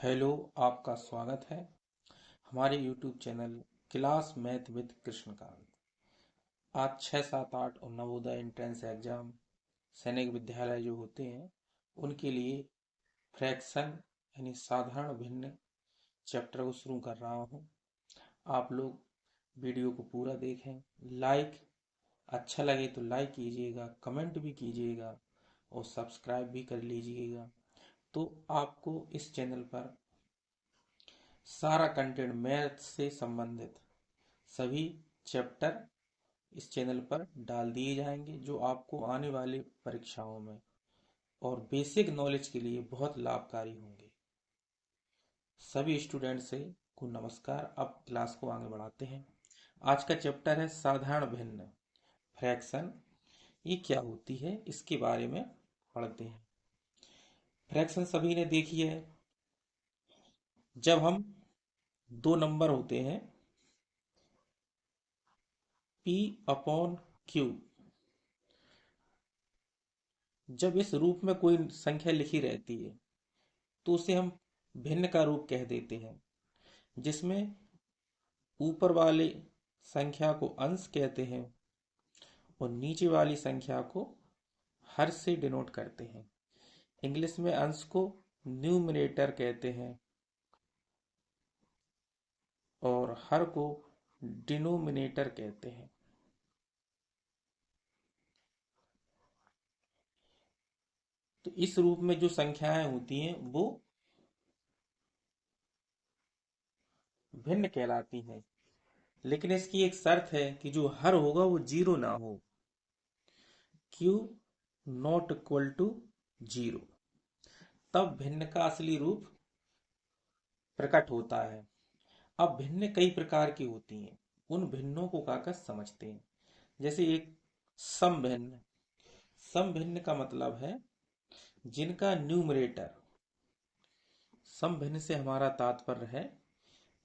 Hello, आपका स्वागत है हमारे YouTube channel class math with Krishnakant. आज 6, 7, 8 और नवोदय एंट्रेंस एग्जाम सैनिक विद्यालय जो होते हैं उनके लिए फ्रैक्शन यानी साधारण भिन्न चैप्टर को शुरू कर रहा हूँ। आप लोग वीडियो को पूरा देखें, अच्छा लगे तो लाइक कीजिएगा, कमेंट भी कीजिएगा और सब्सक्राइब भी कर लीजिएगा। तो आपको इस चैनल पर सारा कंटेंट मैथ से संबंधित सभी चैप्टर इस चैनल पर डाल दिए जाएंगे जो आपको आने वाली परीक्षाओं में और बेसिक नॉलेज के लिए बहुत लाभकारी होंगे। सभी स्टूडेंट से को नमस्कार। अब क्लास को आगे बढ़ाते हैं। आज का चैप्टर है साधारण भिन्न फ्रैक्शन। ये क्या होती है इसके बारे में पढ़ते हैं। फ्रैक्शन सभी ने देखी है। जब हम दो नंबर होते हैं P अपॉन Q, जब इस रूप में कोई संख्या लिखी रहती है तो उसे हम भिन्न का रूप कह देते हैं, जिसमें ऊपर वाली संख्या को अंश कहते हैं और नीचे वाली संख्या को हर से डिनोट करते हैं। इंग्लिश में अंश को न्यूमरेटर कहते हैं और हर को डिनोमिनेटर कहते हैं। तो इस रूप में जो संख्याएं होती हैं वो भिन्न कहलाती हैं, लेकिन इसकी एक शर्त है कि जो हर होगा वो जीरो ना हो। Q not equal to zero, तब भिन्न का असली रूप प्रकट होता है। अब भिन्न कई प्रकार की होती हैं, उन भिन्नों को काकर समझते हैं। जैसे एक समभिन्न। समभिन्न का मतलब है जिनका न्यूमरेटर, समभिन्न से हमारा तात्पर्य है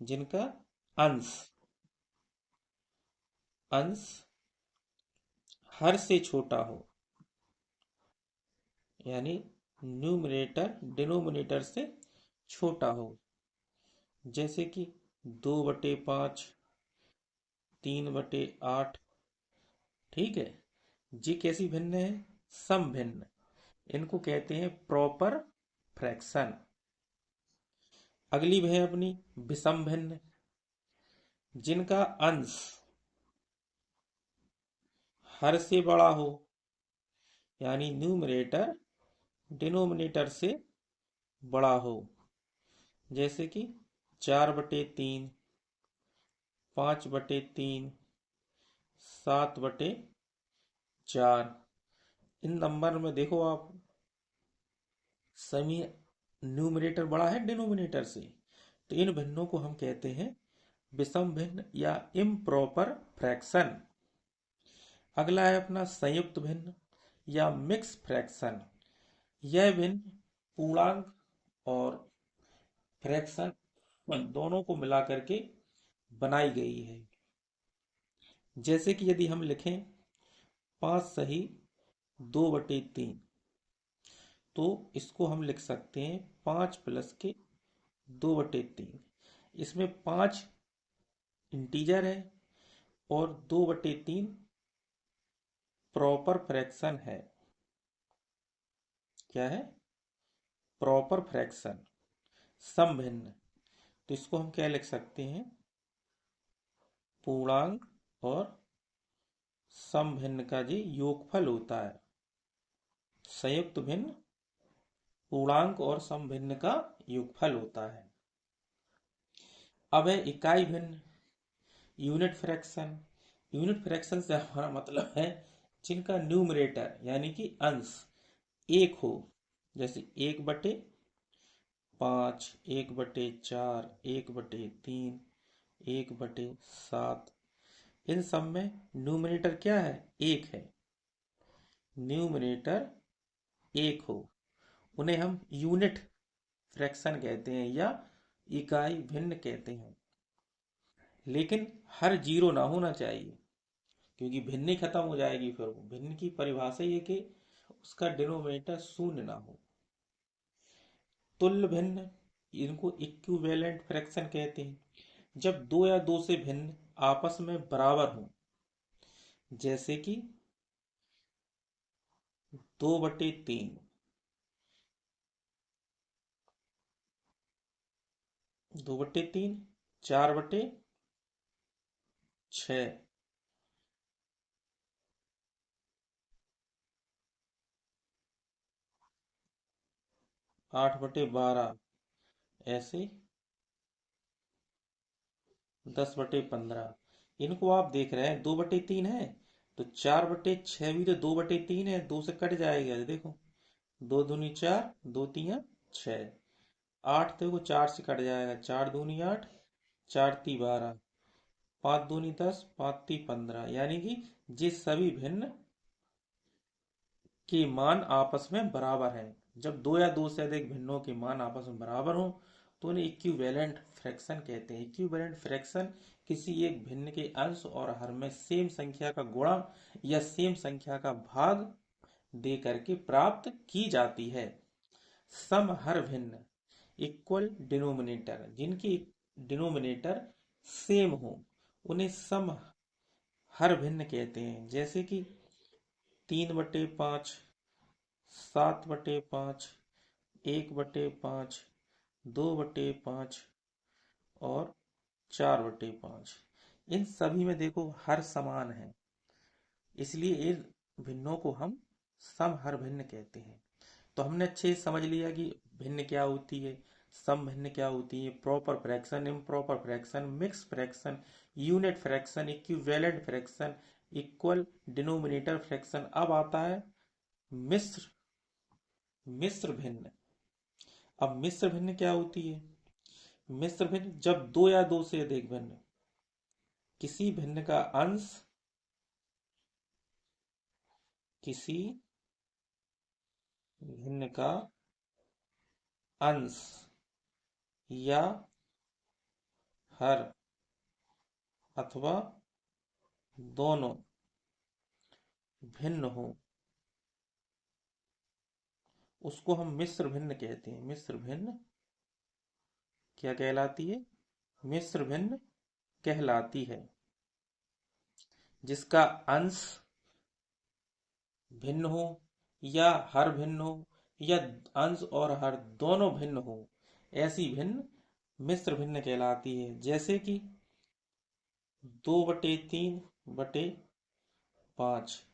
जिनका अंश अंश हर से छोटा हो, यानी न्यूमरेटर डिनोमिनेटर से छोटा हो। जैसे कि 2/5, 3/8। ठीक है, ये कैसी भिन्न है? समभिन्न। इनको कहते हैं प्रॉपर फ्रैक्शन। अगली है अपनी विषम भिन्न, जिनका अंश हर से बड़ा हो, यानी न्यूमरेटर डिनोमिनेटर से बड़ा हो। जैसे कि 4/3, 5/3, 7/4। इन नंबर में देखो आप, समी न्यूमरेटर बड़ा है डिनोमिनेटर से, तो इन भिन्नों को हम कहते हैं विषम भिन्न या इम्प्रॉपर फ्रैक्शन। अगला है अपना संयुक्त भिन्न या मिक्स फ्रैक्शन। यह भिन्न पूर्णांक और फ्रैक्शन दोनों को मिला करके बनाई गई है। जैसे कि यदि हम लिखें 5 सही 2/3, तो इसको हम लिख सकते हैं 5 प्लस के 2/3। इसमें 5 इंटीजर है और 2/3 प्रॉपर फ्रैक्शन है। क्या है? प्रॉपर फ्रैक्शन, समभिन्न। तो इसको हम क्या लिख सकते हैं? पूर्णांक और समभिन्न का जी योगफल होता है। संयुक्त भिन्न पूर्णांक और समभिन्न का योगफल होता है। अब है इकाई भिन्न, यूनिट फ्रैक्शन। यूनिट फ्रैक्शन से हमारा मतलब है जिनका न्यूमरेटर यानी कि अंश एक हो। जैसे 1/5, 1/4, 1/3, 1/7। इन सब में न्यूमरेटर क्या है? एक है। न्यूमरेटर एक हो, उन्हें हम यूनिट फ्रैक्शन कहते हैं या इकाई भिन्न कहते हैं। लेकिन हर जीरो ना होना चाहिए, क्योंकि भिन्न ही खत्म हो जाएगी। फिर वो भिन्न की परिभाषा ये कि उसका डिनोमिनेटर शून्य ना हो। तुल्य भिन्न इनको इक्विवेलेंट फ्रैक्शन कहते हैं। जब दो या दो से भिन्न आपस में बराबर हों, जैसे कि 2/3, 2/3, 4/6, 8/12, ऐसे 10/15। इनको आप देख रहे हैं 2/3 है, तो 4/6 भी तो 2/3 है, 2 से कट जाएगा। देखो, 2 दूनी 4, 2 तिया 6, 8 देखो 4 से कट जाएगा, 4 दूनी 8, 4 ती 12, 5 दूनी 10, 5 ती 15। यानी कि ये सभी भिन्न के मान आपस में बराबर हैं। जब दो या दो से अधिक भिन्नों के मान आपस में बराबर हों तो उन्हें इक्विवेलेंट फ्रैक्शन कहते हैं। इक्विवेलेंट फ्रैक्शन किसी एक भिन्न के अंश और हर में सेम संख्या का गुणा या सेम संख्या का भाग दे करके प्राप्त की जाती है। सम हर भिन्न, इक्वल डिनोमिनेटर, जिनकी डिनोमिनेटर सेम हो उन्हें सम हर भिन्न कहते हैं। जैसे कि 3/5, 7/5, 1/5, 2/5 और 4/5। इन सभी में देखो हर समान है, इसलिए इन भिन्नों को हम सम हर भिन्न कहते हैं। तो हमने अच्छे से समझ लिया कि भिन्न क्या होती है, सम भिन्न क्या होती है, proper fraction, improper fraction, mix fraction, unit fraction, equivalent fraction, equal denominator fraction. अब आता है मिश्र मिश्र भिन्न। अब मिश्र भिन्न क्या होती है? मिश्र भिन्न जब दो या दो से अधिक भिन्न किसी भिन्न का अंश किसी भिन्न का अंश या हर अथवा दोनों भिन्न हो, उसको हम मिश्र भिन्न कहते हैं। मिश्र भिन्न क्या कहलाती है? मिश्र भिन्न कहलाती है। जिसका अंश भिन्न हो या हर भिन्न हो या अंश और हर दोनों भिन्न हो, ऐसी भिन्न मिश्र भिन्न कहलाती है। जैसे कि 2/3/5,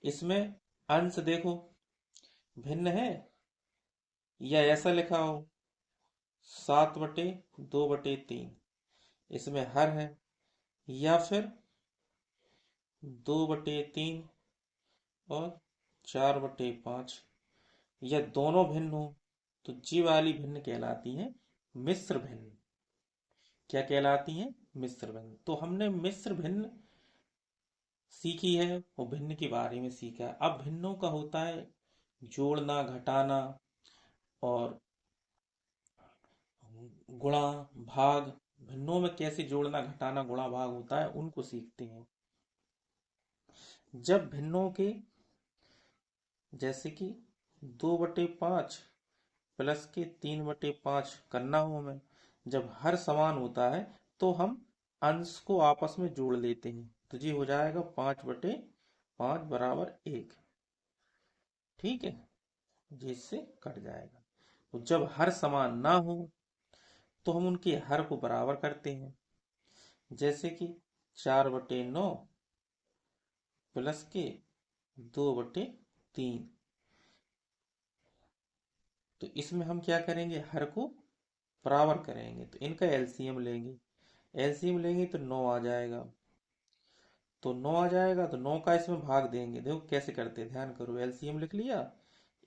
इसमें अंश देखो भिन्न है, या ऐसा लिखा हो 7/2/3, इसमें हर है, या फिर 2/3 और 4/5, या दोनों भिन्न हो, तो जी वाली भिन्न कहलाती है मिश्र भिन्न। क्या कहलाती है? मिश्र भिन्न। तो हमने मिश्र भिन्न सीखी है और भिन्न के बारे में सीखा है। अब भिन्नों का होता है जोड़ना, घटाना और गुणा भाग। भिन्नों में कैसे जोड़ना, घटाना, गुणा भाग होता है, उनको सीखते हैं। जब भिन्नों के जैसे कि 2/5 प्लस के 3/5 करना हो हमें, जब हर समान होता है तो हम अंश को आपस में जोड़ लेते हैं, तो ये हो जाएगा 5/5 बराबर 1। ठीक है, जिससे कट जाएगा। तो जब हर समान ना हो तो हम उनके हर को बराबर करते हैं। जैसे कि 4/9 प्लस के 2/3, तो इसमें हम क्या करेंगे? हर को बराबर करेंगे, तो इनका एलसीएम लेंगे। एलसीएम लेंगे तो 9 आ जाएगा। तो 9 आ जाएगा तो 9 का इसमें भाग देंगे। देखो कैसे करते, ध्यान करो। एलसीएम लिख लिया,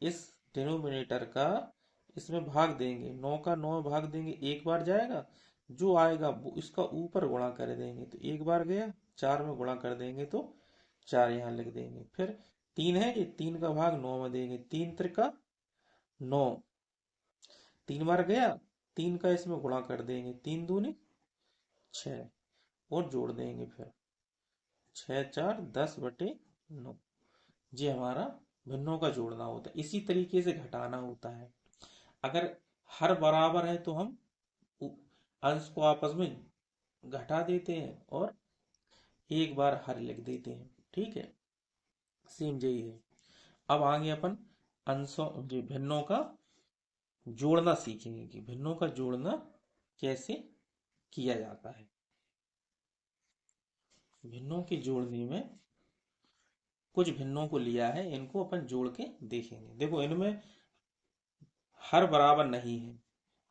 इस डिनोमिनेटर का इसमें भाग देंगे, 9 का 9 में भाग देंगे, एक बार जाएगा, जो आएगा वो इसका ऊपर गुणा कर देंगे, तो एक बार गया, 4 में गुणा कर देंगे तो 4 यहाँ लिख देंगे। फिर 3 है, ये 3 का भाग 9 में देंगे, 3 त्रिका 9, 3 बार गया, 3 का इसमें गुणा कर देंगे, 3 दूनी 6 और जोड़ देंगे, फिर 6×4=10/9। ये हमारा भिन्नों का जोड़ना होता है। इसी तरीके से घटाना होता है। अगर हर बराबर है तो हम अंश को आपस में घटा देते हैं और एक बार हर लिख देते हैं। ठीक है, सेम यही है। अब आगे अपन अंशों जी भिन्नों का जोड़ना सीखेंगे कि भिन्नों का जोड़ना कैसे किया जाता है। भिन्नों के जोड़ने में कुछ भिन्नों को लिया है, इनको अपन जोड़ के देखेंगे। देखो इनमें हर बराबर नहीं है,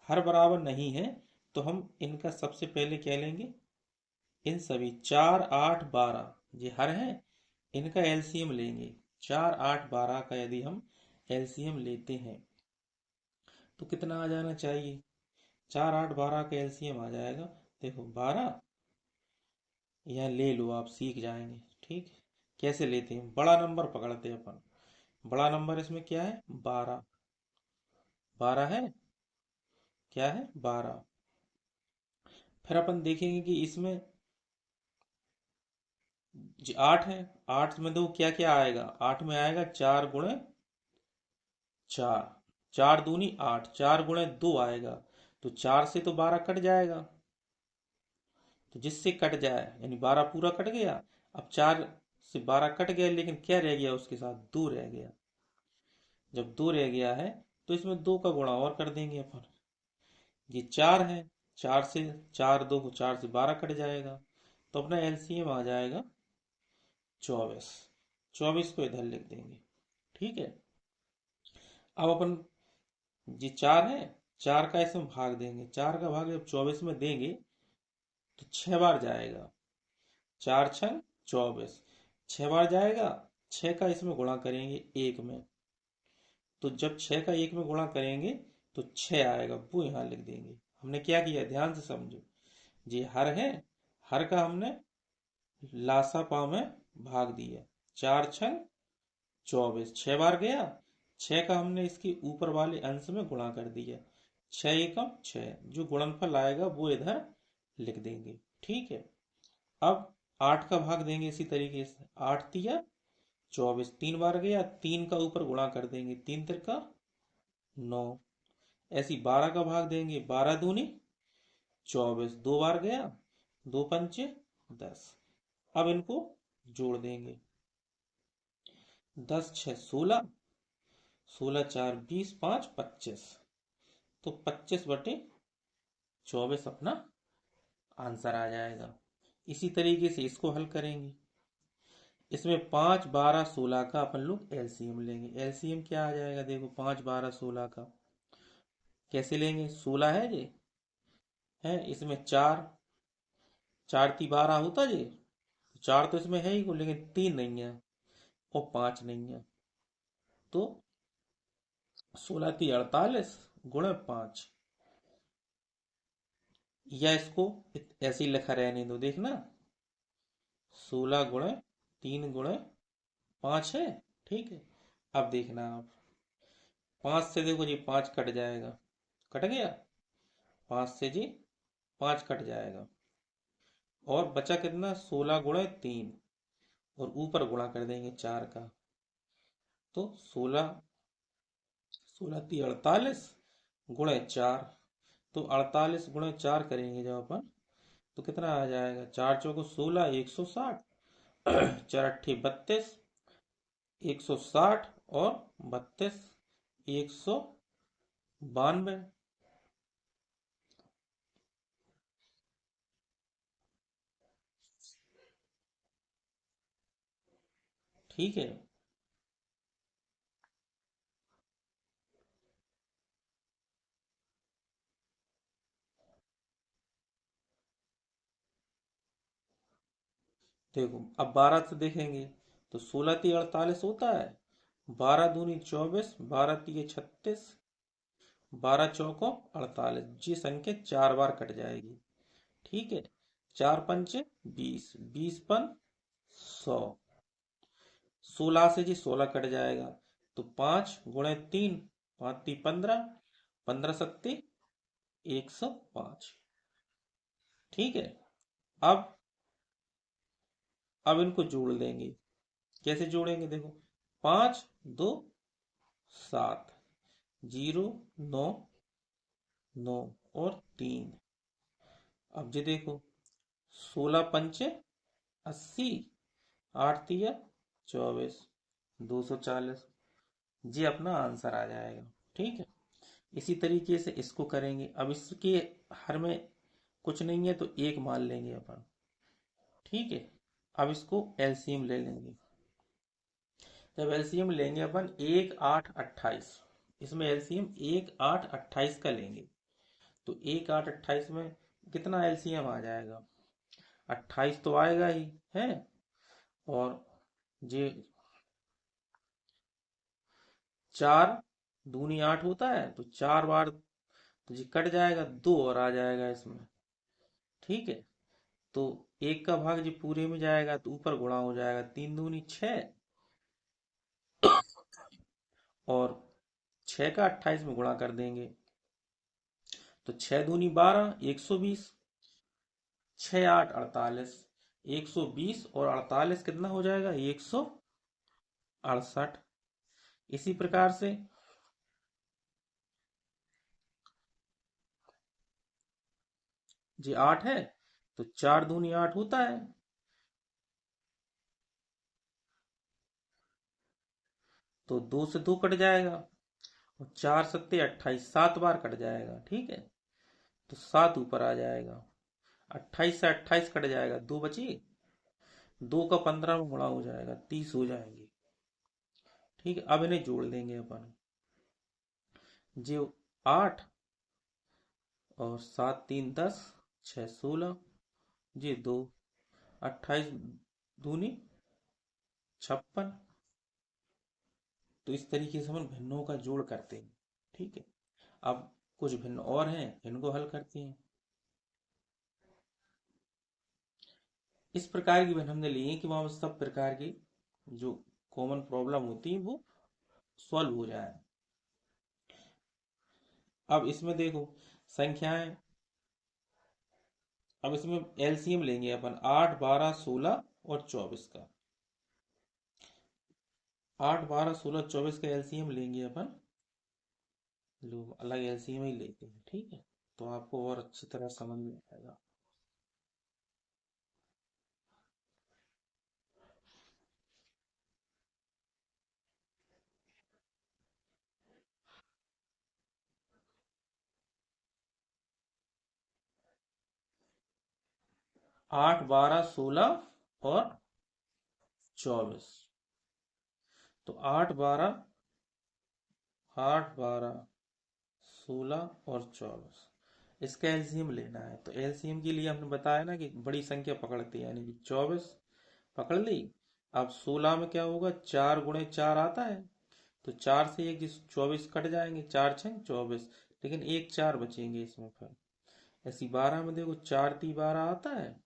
हर बराबर नहीं है तो हम इनका सबसे पहले क्या लेंगे, इन सभी 4, 8, 12 ये हर है, इनका एलसीएम लेंगे। 4, 8, 12 का यदि हम एलसीएम लेते हैं तो कितना आ जाना चाहिए, 4, 8, 12 का एलसीएम आ जाएगा। देखो 12, यह ले लो, आप सीख जाएंगे। ठीक है, कैसे लेते हैं, बड़ा नंबर पकड़ते हैं अपन। बड़ा नंबर इसमें क्या है, 12, 12 है, क्या है 12। फिर अपन देखेंगे कि इसमें 8 है, 8 में दो क्या क्या आएगा, 8 में आएगा 4 गुणे 4, 4 दूनी 8, 4 गुणे 2 आएगा, तो 4 से तो 12 कट जाएगा, तो जिससे कट जाए यानी 12 पूरा कट गया। अब 4 से 12 कट गया, लेकिन क्या रह गया उसके साथ, 2 रह गया। जब 2 रह गया है तो इसमें 2 का गुणा और कर देंगे अपन। ये 4 है, 4 से 4 2 4 से 12 कट जाएगा, तो अपना एलसीएम आ जाएगा 24। 24 को इधर लिख देंगे। ठीक है, अब अपन ये 4 है, 4 का इसमें भाग देंगे। 4 का भाग जब 24 में देंगे तो 6 बार जाएगा, 4 6 24, 6 बार जाएगा। 6 का इसमें गुणा करेंगे 1 में, तो जब 6 का 1 में गुणा करेंगे तो 6 आएगा, वो यहाँ लिख देंगे। हमने क्या किया, ध्यान से समझो। ये हर है, हर का हमने लासापा में भाग दिया। 4 6 24, 6 बार गया। 6 का हमने इसके ऊपर वाले अंश में गुणा कर दिया। 6 एकम 6, जो गुणनफल आएगा वो इधर लिख देंगे। ठीक है, अब 8 का भाग देंगे इसी तरीके से। 8 तिया 24, 3 बार गया, 3 का ऊपर गुणा कर देंगे, 3 तिरका 9। ऐसी 12 का भाग देंगे, 12 दूनी 24, 2 बार गया, 2 पंचे 10। अब इनको जोड़ देंगे, 10 6 16, 16 4 20, 5 25, तो 25/24 अपना आंसर आ जाएगा। इसी तरीके से इसको हल करेंगे। इसमें 5 12 16 का अपन लोग एलसीएम लेंगे। एलसीएम क्या आ जाएगा, देखो 5 12 16 का कैसे लेंगे, 16 है ये है, इसमें 4 4 ती 12 होता जी, 4 तो इसमें है ही को, लेकिन 3 नहीं है और 5 नहीं है, तो 16 ती 48 गुणे 5, या इसको ऐसे ही लिखा रहने दो। देखना 16 गुणे 3 गुणे 5 है। ठीक है, अब देखना आप 5 से देखो जी 5 कट जाएगा, कट गया, 5 से जी 5 कट जाएगा, और बचा कितना 16 गुणे 3, और ऊपर गुणा कर देंगे 4 का, तो 16 16 ती 48 गुणे 4, तो 48 गुणे 4 करेंगे जब अपन, तो कितना आ जाएगा, 4 चौको 16, 160, 4 अट्ठी 32, 160 और 32, 192। ठीक है, देखो अब 12 से देखेंगे तो 16 ती 48 होता है, 12 दूनी 24, 12 ती 36, 12 चौको 48, जी संख्या 4 बार कट जाएगी। ठीक है, 4 पंचे 20, 20 पन 100, 16 से जी 16 कट जाएगा, तो 5 गुणे 3, 5 ती 15, 15 सत्ती 105। ठीक है, अब इनको जोड़ देंगे। कैसे जोड़ेंगे, देखो 5 2 7, 0 9 9 और 3, अब जी देखो, 16 पंचे 80, 8 तिया 24, 240, जी अपना आंसर आ जाएगा। ठीक है, इसी तरीके से इसको करेंगे। अब इसके हर में कुछ नहीं है तो एक मान लेंगे अपन। ठीक है, अब इसको एलसीएम ले लेंगे। जब एलसीएम लेंगे अपन 1 8 28, इसमें एलसीएम 1 8 28 का लेंगे। तो 1 8 28 में कितना एलसीएम आ जाएगा? 28 तो आएगा ही है। और ये 4 दूनी 8 होता है, तो 4 बार तो ये कट जाएगा, 2 और आ जाएगा इसमें। ठीक है, तो 1 का भाग जी पूरे में जाएगा तो ऊपर गुणा हो जाएगा, 3 दूनी 6, और 6 का 28 में गुणा कर देंगे तो 6 दूनी 12, 120, 6 8 48, 120 और 48 कितना हो जाएगा? 168। इसी प्रकार से जी 8 है, तो 4 दूनी 8 होता है, तो 2 से 2 कट जाएगा, और 4 7 28, 7 बार कट जाएगा। ठीक है, तो 7 ऊपर आ जाएगा, 28 से 28 कट जाएगा, 2 बची, 2 का 15 में गुणा हो जाएगा, 30 हो जाएंगे। ठीक है, अब इन्हें जोड़ देंगे अपन। जो 8 और 7 3 10, 6 16, जी 2, 28 दूनी 56। तो इस तरीके से हम भिन्नों का जोड़ करते हैं। ठीक है, अब कुछ भिन्न और हैं, इनको हल करते हैं। इस प्रकार की भिन्न हमने ली है कि वहां सब प्रकार की जो कॉमन प्रॉब्लम होती है वो सॉल्व हो जाए। अब इसमें देखो संख्याएं, अब इसमें एलसीएम लेंगे अपन 8 12 16 और 24 का। 8 12 16 24 का एलसीएम लेंगे अपन। लो अलग एलसीएम ही लेते हैं। ठीक है, तो आपको और अच्छी तरह समझ में आएगा। 8 12 16 और 24, तो 8 12 और 24 इसका एलसीएम लेना है। तो एलसीएम के लिए हमने बताया ना कि बड़ी संख्या पकड़ती है, यानी कि 24 पकड़ ली। अब 16 में क्या होगा? 4 गुणे 4 आता है, तो 4 से एक 24 कट जाएंगे, 4 6 24, लेकिन एक 4 बचेंगे इसमें। फिर ऐसी 12 में देखो 4 3 12 आता है,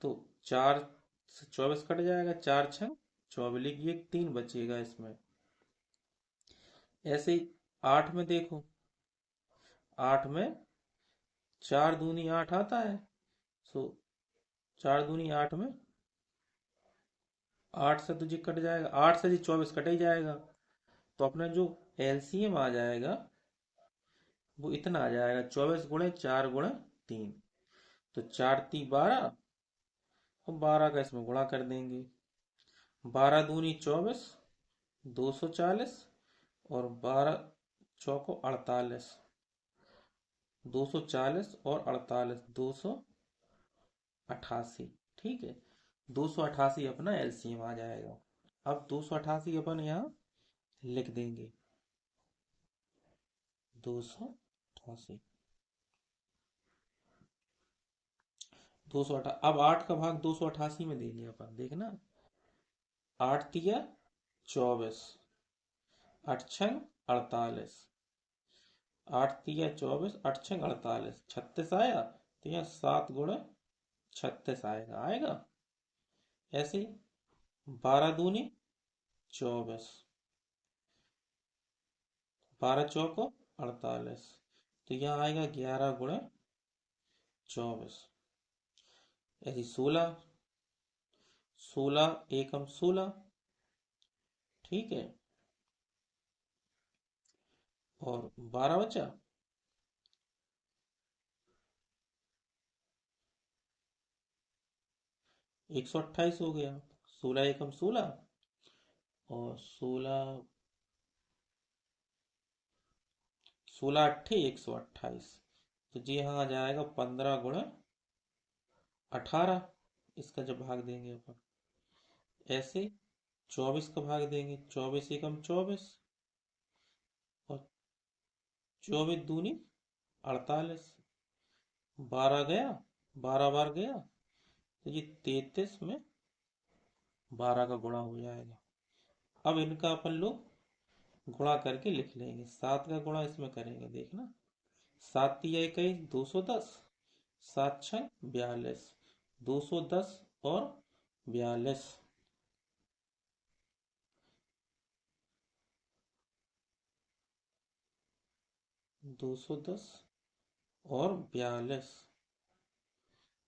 तो 4 से 24 कट जाएगा, 4 6 24, लेकिन एक 3 बचेगा इसमें। ऐसे ही 8 में देखो, 8 में 4 दूनी 8 आता है, सो 4 दूनी 8 में 8 से तो जी कट जाएगा, 8 से जी 24 कट ही जाएगा, तो अपना जो एलसीएम आ जाएगा वो इतना आ जाएगा, 24 गुणे 4 गुणे 3, तो 4 3 12, और 12 का इसमें गुणा कर देंगे। 12 दूनी 24, 240, और 12 चौको 48, 240 और 48, 288। ठीक है, 288 अपना एलसीएम आ जाएगा। अब 288 अपन यहाँ लिख देंगे, 288, 288। अब 8 का भाग 288 में देंगे अपन, देखना, 8 तिया 24, 8 6 48, 8 तिया 24, 8 6 48, 36 आया, तो यहाँ 7 गुणे 36 आएगा, ऐसे ही 12 दूनी 24, 12 चौको 48, तो यहाँ आएगा 11 गुणे 24, ऐसे 16, 16 एकम 16। ठीक है, और 12 बचा, 128 हो गया। 16 एकम 16 और 16 16 अट्ठे 128। तो जी हाँ आ जाएगा 15 × 18। इसका जब भाग देंगे अपन ऐसे 24 का भाग देंगे, 24 एकम 24 और 24 दूनी 48। 12 गया, 12 बार गया, तो ये 33 में 12 का गुणा हो जाएगा। अब इनका अपन लोग गुणा करके लिख लेंगे। 7 का गुणा इसमें करेंगे, देखना। 7 तिया 21, 210। 7 6 42, 210 और 42। 210 और 42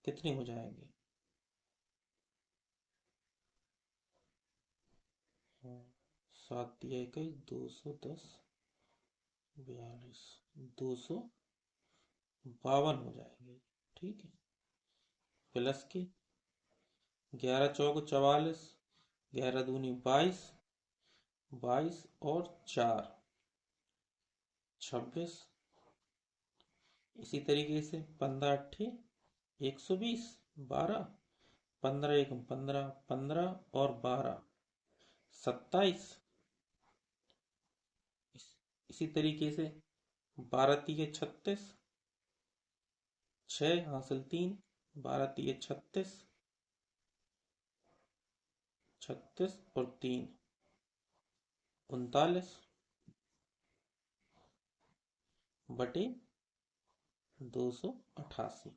कितने हो जाएंगे? 7 तिया 21, 210, 42, 252 हो जाएंगे। ठीक है, प्लस के 11 चौको 44, 11 दूनी 22, 22 और 4 26। इसी तरीके से 15 अट्ठे 120, 12, 15 एकम 15, 15 और 12 27। इसी तरीके से 12 तिये 36, 6 हासिल 3, 12 तिये 36, 36 और 3 39 बटे 288।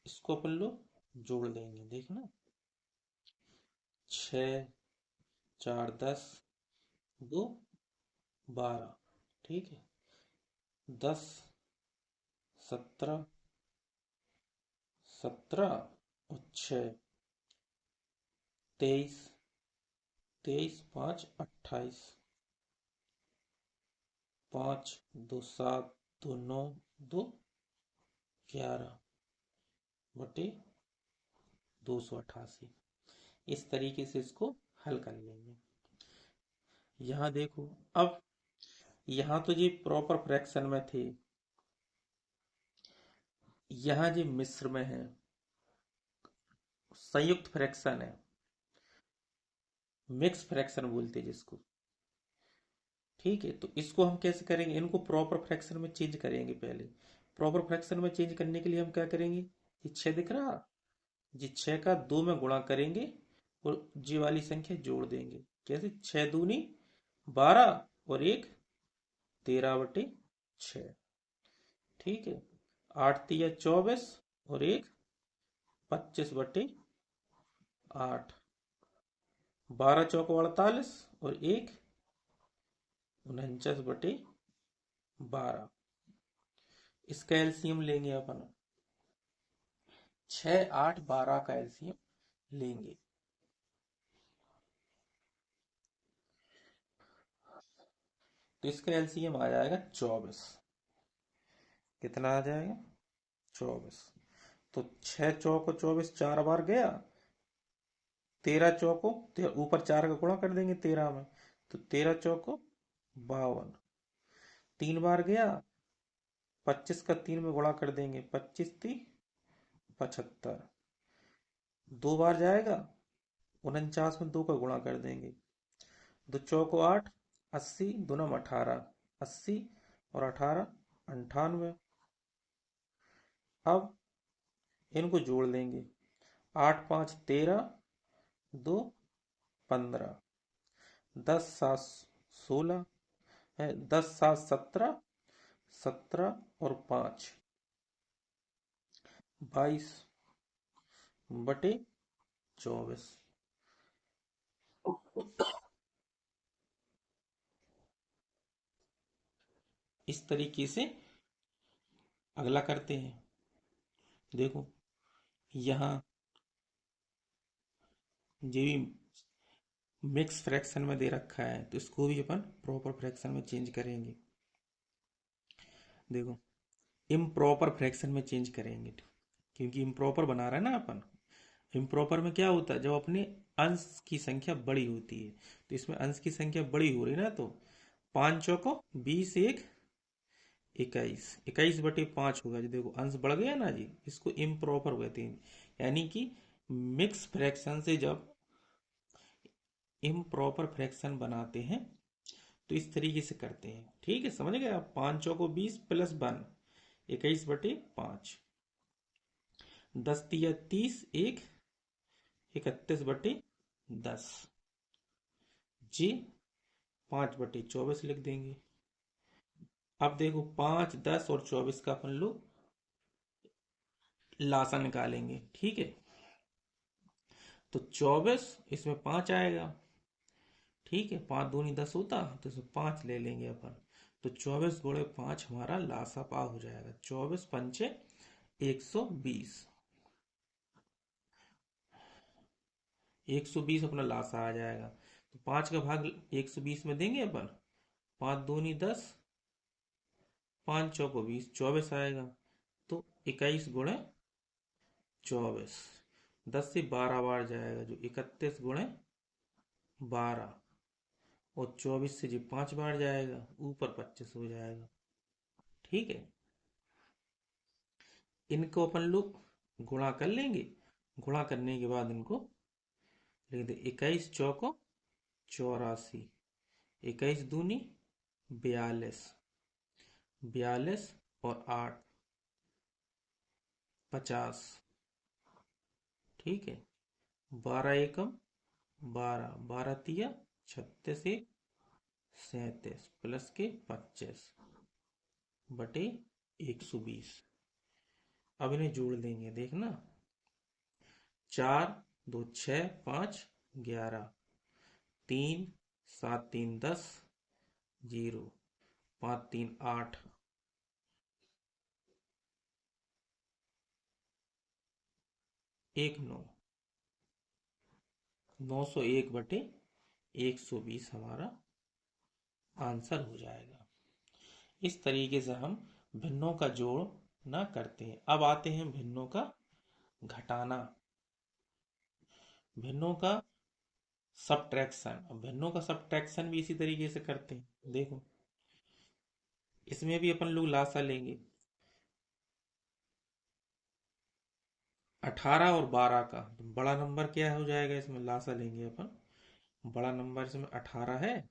इसको अपन लोग जोड़ देंगे, देखना। 6 4 10, 2 12। ठीक है, 10 17, 17 और 6 23, 23 5 28, 5 2 7, 2 9, 2 11 बटे 288। इस तरीके से इसको हल कर लेंगे। यहाँ देखो, अब यहाँ तो ये प्रॉपर फ्रैक्शन में थे, यहाँ जी मिश्र में है, संयुक्त फ्रैक्शन है, मिक्स फ्रैक्शन बोलते हैं जिसको। ठीक है, तो इसको हम कैसे करेंगे? इनको प्रॉपर फ्रैक्शन में चेंज करेंगे। पहले प्रॉपर फ्रैक्शन में चेंज करने के लिए हम क्या करेंगे? ये 6 दिख रहा, जी 6 का 2 में गुणा करेंगे और जी वाली संख्या जोड़ देंगे। कैसे? 6 दूनी 12 और 1 13 बटे 6। ठीक है, 8 तिया 24 और 1 25 बटे 8, 12 चौको 48 और 1 49 बटे 12। इसका एलसीएम लेंगे अपन, 6 8 12 का एलसीएम लेंगे। तो इसका एलसीएम आ जाएगा 24। कितना आ जाएगा? 24। तो 6 चौको 24 4 बार गया, 13 चौको ऊपर 4 का गुणा कर देंगे 13 में, तो 13 चौको 52, 3 बार गया, 25 का 3 में गुणा कर देंगे, 25 3 75, 2 बार जाएगा, 49 में 2 का गुणा कर देंगे, 2 चौको 8, 80 दूनम 18, 80 और 18 98। अब इनको जोड़ लेंगे, 8 5 13, 2 15, 10 7 16 है, 10 7 17, 17 और 5 22 बटे 24। इस तरीके से अगला करते हैं। देखो यहाँ ये भी मिक्स फ्रैक्शन में दे रखा है, तो इसको भी अपन प्रॉपर फ्रैक्शन में चेंज करेंगे। देखो, इम्प्रॉपर फ्रैक्शन में चेंज करेंगे, क्योंकि इम्प्रॉपर बना रहा है ना अपन, इम्प्रॉपर में क्या होता है, जब अपने अंश की संख्या बड़ी होती है, तो इसमें अंश की संख्या बड़ी हो रही ना, तो 5 चौको 20, 1 21, 21/5 होगा जी। देखो अंश बढ़ गया ना जी, इसको इम्प्रॉपर कहते हैं। यानी कि मिक्स फ्रैक्शन से जब इम्प्रॉपर फ्रैक्शन बनाते हैं तो इस तरीके से करते हैं। ठीक है, समझ गए आप। 5 चौको 20 प्लस 1 21/5, 10 तिया 30, 1 31/10 जी, 5/24 लिख देंगे। अब देखो 5, 10 और 24 का अपन लोग लासा निकालेंगे। ठीक है, तो 24 इसमें 5 आएगा। ठीक है, 5 दूनी 10 होता, तो इसमें 5 ले लेंगे अपन। तो 24 × 5 हमारा लासा पा हो जाएगा। 24×5 120, 120 अपना लासा आ जाएगा। तो 5 का भाग 120 में देंगे अपन। 5 दूनी 10, 5 चौको 20, 24 आएगा। तो 21×24, 10 से 12 बार जाएगा, जो 31×12, और 24 से जी 5 बार जाएगा, ऊपर 25 हो जाएगा। ठीक है, इनको अपन लोग गुणा कर लेंगे। गुणा करने के बाद इनको लिख दे। 21 चौको 84, 21 दूनी 42, 42 और 8 50। ठीक है, 12 एकम 12, 12 तिया 36, 1 37 प्लस के 25/120। अब इन्हें जोड़ देंगे, देखना। 4 2 6 5 11, 3 7 3 10, 0 5 3 8, 1 9, 901/120 हमारा आंसर हो जाएगा। इस तरीके से हम भिन्नों का जोड़ ना करते हैं। अब आते हैं भिन्नों का घटाना, भिन्नों का सब्ट्रैक्शन। अब भिन्नों का सब्ट्रैक्शन भी इसी तरीके से करते हैं। देखो इसमें भी अपन लोग लासा लेंगे। 18 और 12 का तो बड़ा नंबर क्या हो जाएगा, इसमें लासा लेंगे अपन। बड़ा नंबर इसमें 18 है,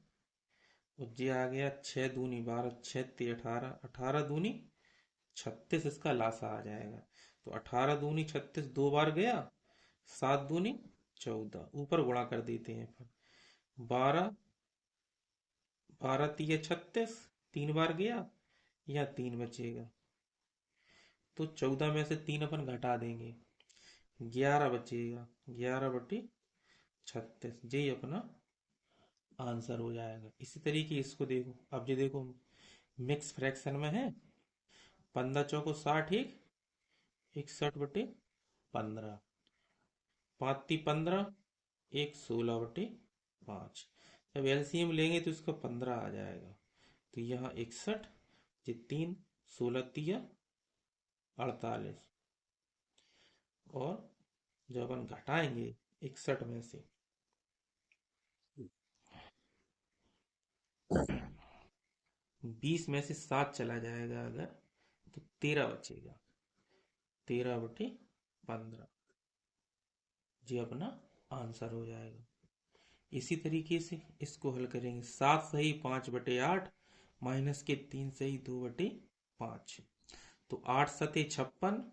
और ये आ गया 6 दूनी 12, 6 3 18, 18 दूनी 36, इसका लासा आ जाएगा। तो 18 दूनी 36 दो बार गया, 7 दूनी 14, ऊपर गुणा कर देते हैं फिर। 12, 12 तिया 36, 3 बार गया, या 3 बचेगा। तो 14 में से 3 अपन घटा देंगे, 11 बचेगा। 11/36, यही अपना आंसर हो जाएगा। इसी तरीके इसको देखो। अब ये देखो मिक्स फ्रैक्शन में है। 15 चौको 60, 1 61/15, 5 × 15, 1 16/5। जब एलसीएम लेंगे तो इसका 15 आ जाएगा। तो यहाँ 61, ये 3 16 तिया 48, और जब अपन घटाएंगे 61 में से 20 में से 7 चला जाएगा अगर, तो 13 बचेगा। 13/15, ये अपना आंसर हो जाएगा। इसी तरीके से इसको हल करेंगे। 7 सही 5/8, माइनस के 3 सही 2/5। तो 8 सते 56,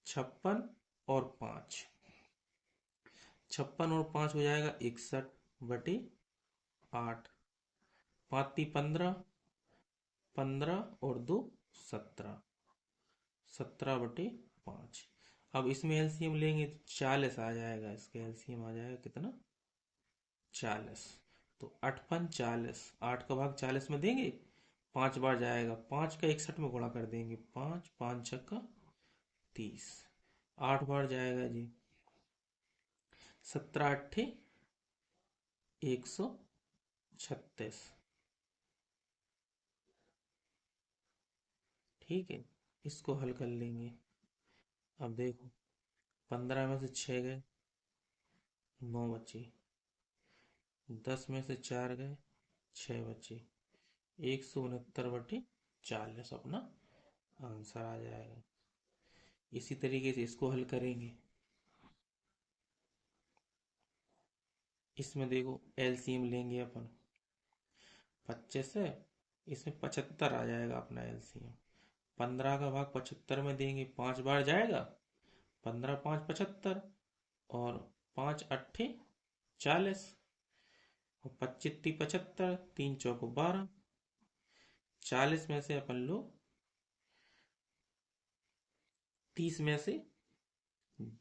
56 और 5, 56 और 5 हो जाएगा 61/8। 5 × 15, 15 और 2 17, 17/5। अब इसमें एलसीएम लेंगे तो 40 आ जाएगा। इसका एलसीएम आ जाएगा कितना, 40। तो 8 × 40, 8 का भाग 40 में देंगे, 5 बार जाएगा। 5 का 61 में गुणा कर देंगे, 5 5 छक्का 30, 8 बार जाएगा जी। 17 8 136। ठीक है, इसको हल कर लेंगे। अब देखो 15 में से 6 गए, 9 बचे, 10 में से 4 गए, 6 बचे, 169/40 अपना आंसर आ जाएगा। इसी तरीके से इसको हल करेंगे। इसमें देखो एलसीएम लेंगे अपन, 25 है, इसमें 75 आ जाएगा अपना एलसीएम। 15 का भाग 75 में देंगे, 5 बार जाएगा, 15 5 75, और 5 8 40, और 25 3 75, 3 चौको 12। 40 में से अपन लोग 30 में से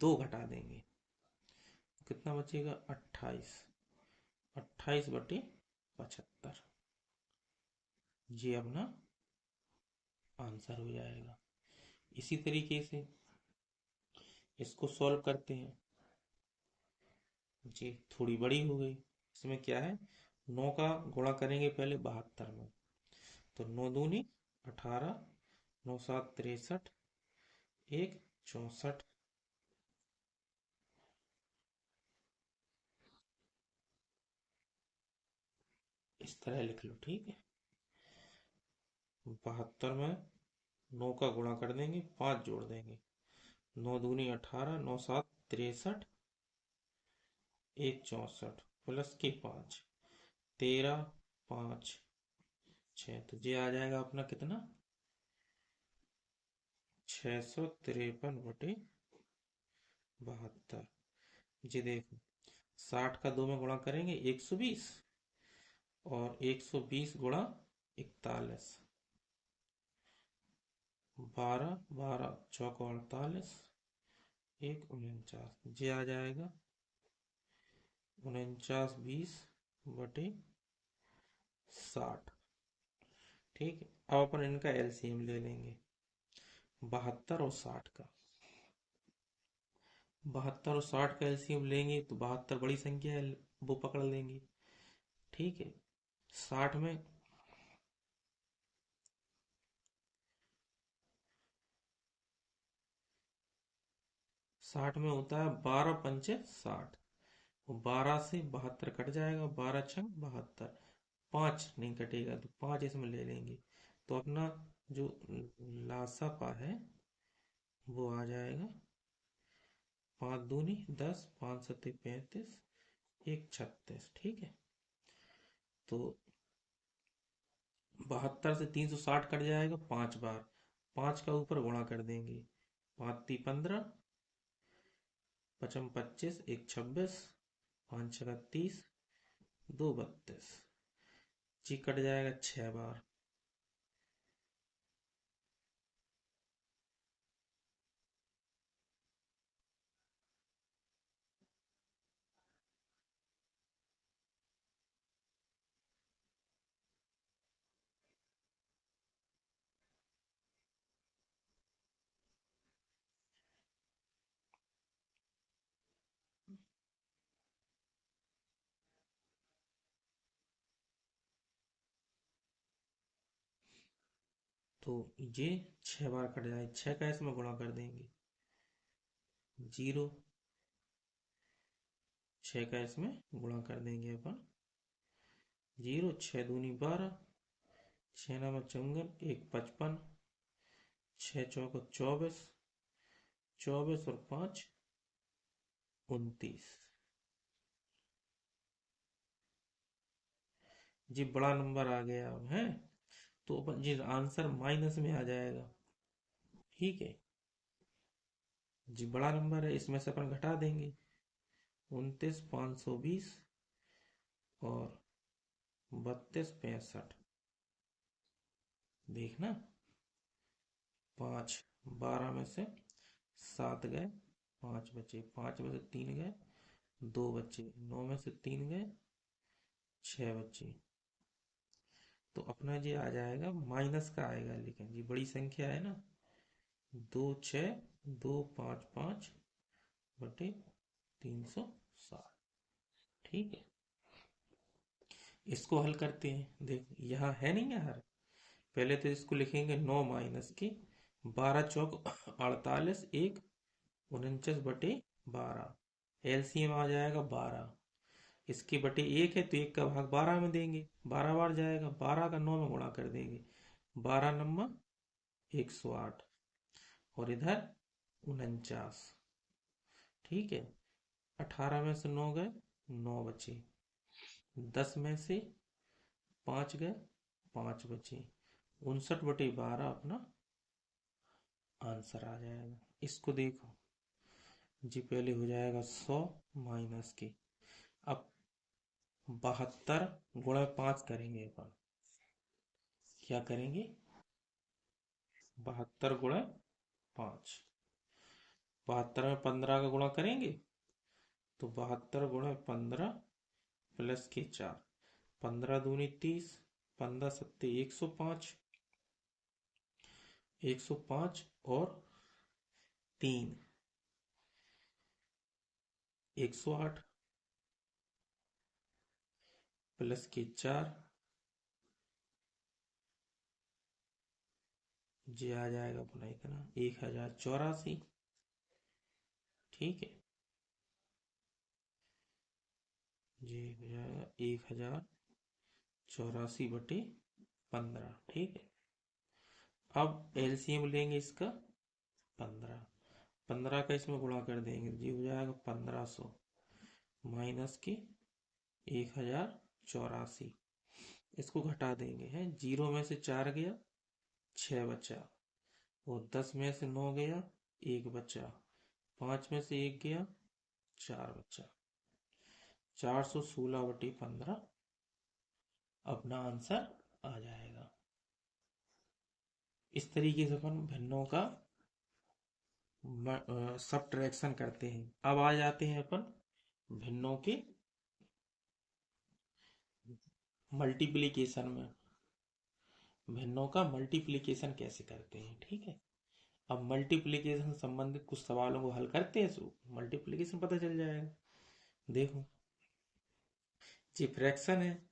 2 घटा देंगे, कितना बचेगा? 28। 28/75 ये अपना आंसर हो जाएगा। इसी तरीके से इसको सॉल्व करते हैं जी। थोड़ी बड़ी हो गई, इसमें क्या है, 9 का गुणा करेंगे पहले 72 में, तो 9 दूनी 18, 9 7 63, 1 64। इस तरह लिख लो, ठीक है। 72 में 9 का गुणा कर देंगे, 5 जोड़ देंगे, 9 दूनी 18, 9 7 63, 1 64 प्लस के 5, 13 5 6, तो ये आ जाएगा अपना कितना? 653/72। जी देखो, 60 का 2 में गुणा करेंगे 120, और 120 गुणा 41, 12 12 चौको 48, 1 49, ये आ जाएगा 49/20/60। ठीक है, अब अपन इनका एलसीएम ले लेंगे, 72 और 60 का। 72 और 60 का एलसीएम लेंगे तो 72 बड़ी संख्या है, वो पकड़ लेंगे। ठीक है, 60 में 60 में होता है 12 पंचे 60, 12 से 72 कट जाएगा, 12 छंग 72, 5 नहीं कटेगा तो 5 इसमें ले लेंगे, तो अपना जो लासापा है वो आ जाएगा 5 दूनी 10, 5 सत्ते 35, 1 36। ठीक है, तो 72 से 360 कट जाएगा 5 बार, 5 का ऊपर गुणा कर देंगे, 5 × 15, 5 25, 1 26, 5 6 30, 2 32, जी कट जाएगा 6 बार। तो ये 6 बार कट जाए, 6 का इसमें गुणा कर देंगे, 0, 6 का इसमें गुणा कर देंगे अपन, 0 6 दूनी 12, 6 नाम 54, 1 55, 6 चौको 24, 24 और 5 29। जी बड़ा नंबर आ गया अब है, तो अपन जी आंसर माइनस में आ जाएगा। ठीक है, जी बड़ा नंबर है, इसमें से अपन घटा देंगे, 29 520 और 32 65। देखना, 5 12 में से 7 गए, 5 बचे, 5 में से 3 गए, 2 बचे, 9 में से 3 गए, 6 बचे, तो अपना जी आ जाएगा माइनस का आएगा, लेकिन जी बड़ी संख्या है ना, 2 6 2 5 5 बटे 360। ठीक है, इसको हल करते हैं। देख यहाँ है नहीं यार, पहले तो इसको लिखेंगे 9 माइनस की 12 चौक 48, 1 49/12 एलसीएम आ जाएगा 12। इसकी बटे 1 है तो 1 का भाग 12 में देंगे, 12 बार जाएगा, 12 का 9 में गुणा कर देंगे, 12 नंबर 108, और इधर 49। ठीक है, 18 में से 9 गए, 9 बचे, 10 में से 5 गए, 5 बचे, 59/12 अपना आंसर आ जाएगा। इसको देखो जी, पहले हो जाएगा 100 माइनस के, अब 72 गुणा 5 करेंगे अपन। क्या करेंगे? 72 गुणा 5। 72 में 15 का गुणा करेंगे तो 72 गुणा 15 प्लस के 4, 15 दूनी 30, 15 सत्ते 105, 105 और 3 108 प्लस के 4 जी आ जाएगा अपना इतना 1084। ठीक है जी, हो जाएगा 1084/15। ठीक है, अब एलसीएम लेंगे इसका 15, 15 का इसमें गुणा कर देंगे जी, हो जाएगा 1500 माइनस के 1084। इसको घटा देंगे, है 0 में से 4 गया, 6 बचा, और 10 में से 9 गया, 1 बचा, 5 में से 1 गया, 4 बचा, 416/15 अपना आंसर आ जाएगा। इस तरीके से अपन भिन्नों का सब्ट्रैक्शन करते हैं। अब आ जाते हैं अपन भिन्नों के मल्टीप्लिकेशन में। भिन्नों का मल्टीप्लिकेशन कैसे करते हैं, ठीक है। अब मल्टीप्लिकेशन संबंधित कुछ सवालों को हल करते हैं तो मल्टीप्लिकेशन पता चल जाएगा। देखो जी, फ्रैक्शन है,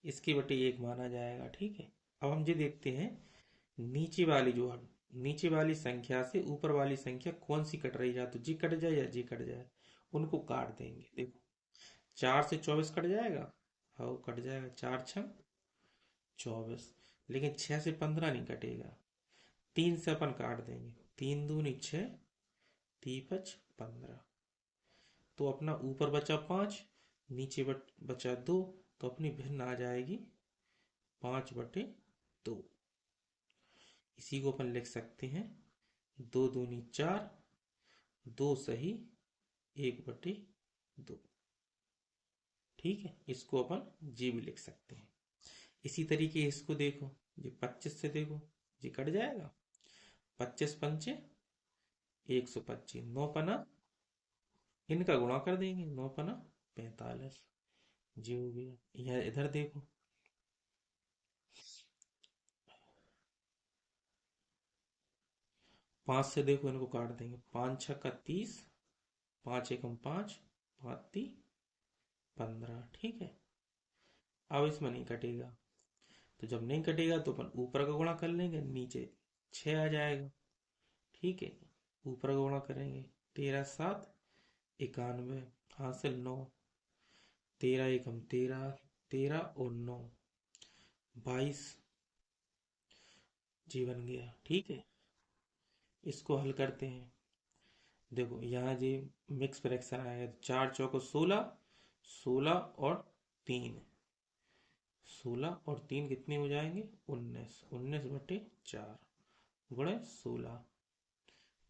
इसकी बटे 1 माना जाएगा। ठीक है, अब हम ये देखते हैं नीचे वाली संख्या से ऊपर वाली संख्या कौन सी कट रही है, तो जी कट जाए या जी कट जाए, उनको काट देंगे। देखो 4 से 24 कट जाएगा, हाँ कट जाएगा, 4 6 24, लेकिन 6 से 15 नहीं कटेगा। 3 से अपन काट देंगे, 3 दूनी 6, 3 5 15, तो अपना ऊपर बचा 5, नीचे बचा 2, तो अपनी भिन्न आ जाएगी 5/2। इसी को अपन लिख सकते हैं 2 दूनी 4, 2 सही 1/2। ठीक है, इसको अपन जी भी लिख सकते हैं। इसी तरीके इसको देखो जी, 25 से देखो जी कट जाएगा, 25 पंचे 125, 9 पना इनका गुणा कर देंगे, 9 पना 45 जी हो गया। यह इधर देखो 5 से देखो इनको काट देंगे, 5 6 का 30, 5 एकम 5, 5 3 15। ठीक है, अब इसमें नहीं कटेगा, तो जब नहीं कटेगा तो अपन ऊपर का गुणा कर लेंगे, नीचे 6 आ जाएगा। ठीक है, ऊपर का गुणा करेंगे, 13 7 91, हासिल 9, 13 एकम 13, 13 और 9 22 जी बन गया। ठीक है, इसको हल करते हैं। देखो यहाँ जी मिक्स फ्रैक्शन आएगा, 4 चौको 16, 16 और 3, 16 और 3 कितने हो जाएंगे 19, 19/4 गुणे 16।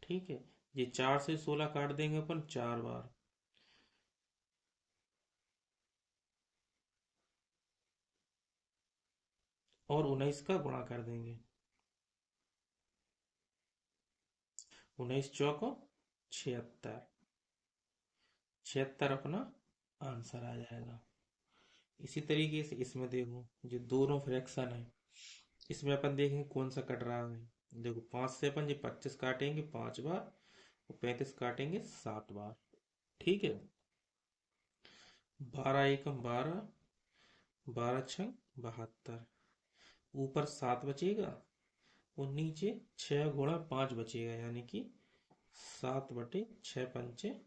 ठीक है, ये 4 से 16 काट देंगे अपन 4 बार, और 19 का गुणा कर देंगे, 19 चौको 76, 76 अपना आंसर आ जाएगा। इसी तरीके से इसमें देखो जो दोनों फ्रैक्शन है, इसमें अपन देखेंगे कौन सा कट रहा है। देखो 5 से अपन जी 25 काटेंगे 5 बार, और 35 काटेंगे 7 बार। ठीक है, 12 एकम 12, 12 छंग 72, ऊपर 7 बचेगा और नीचे 6 गुणा 5 बचेगा, यानी कि 7/6 पंचे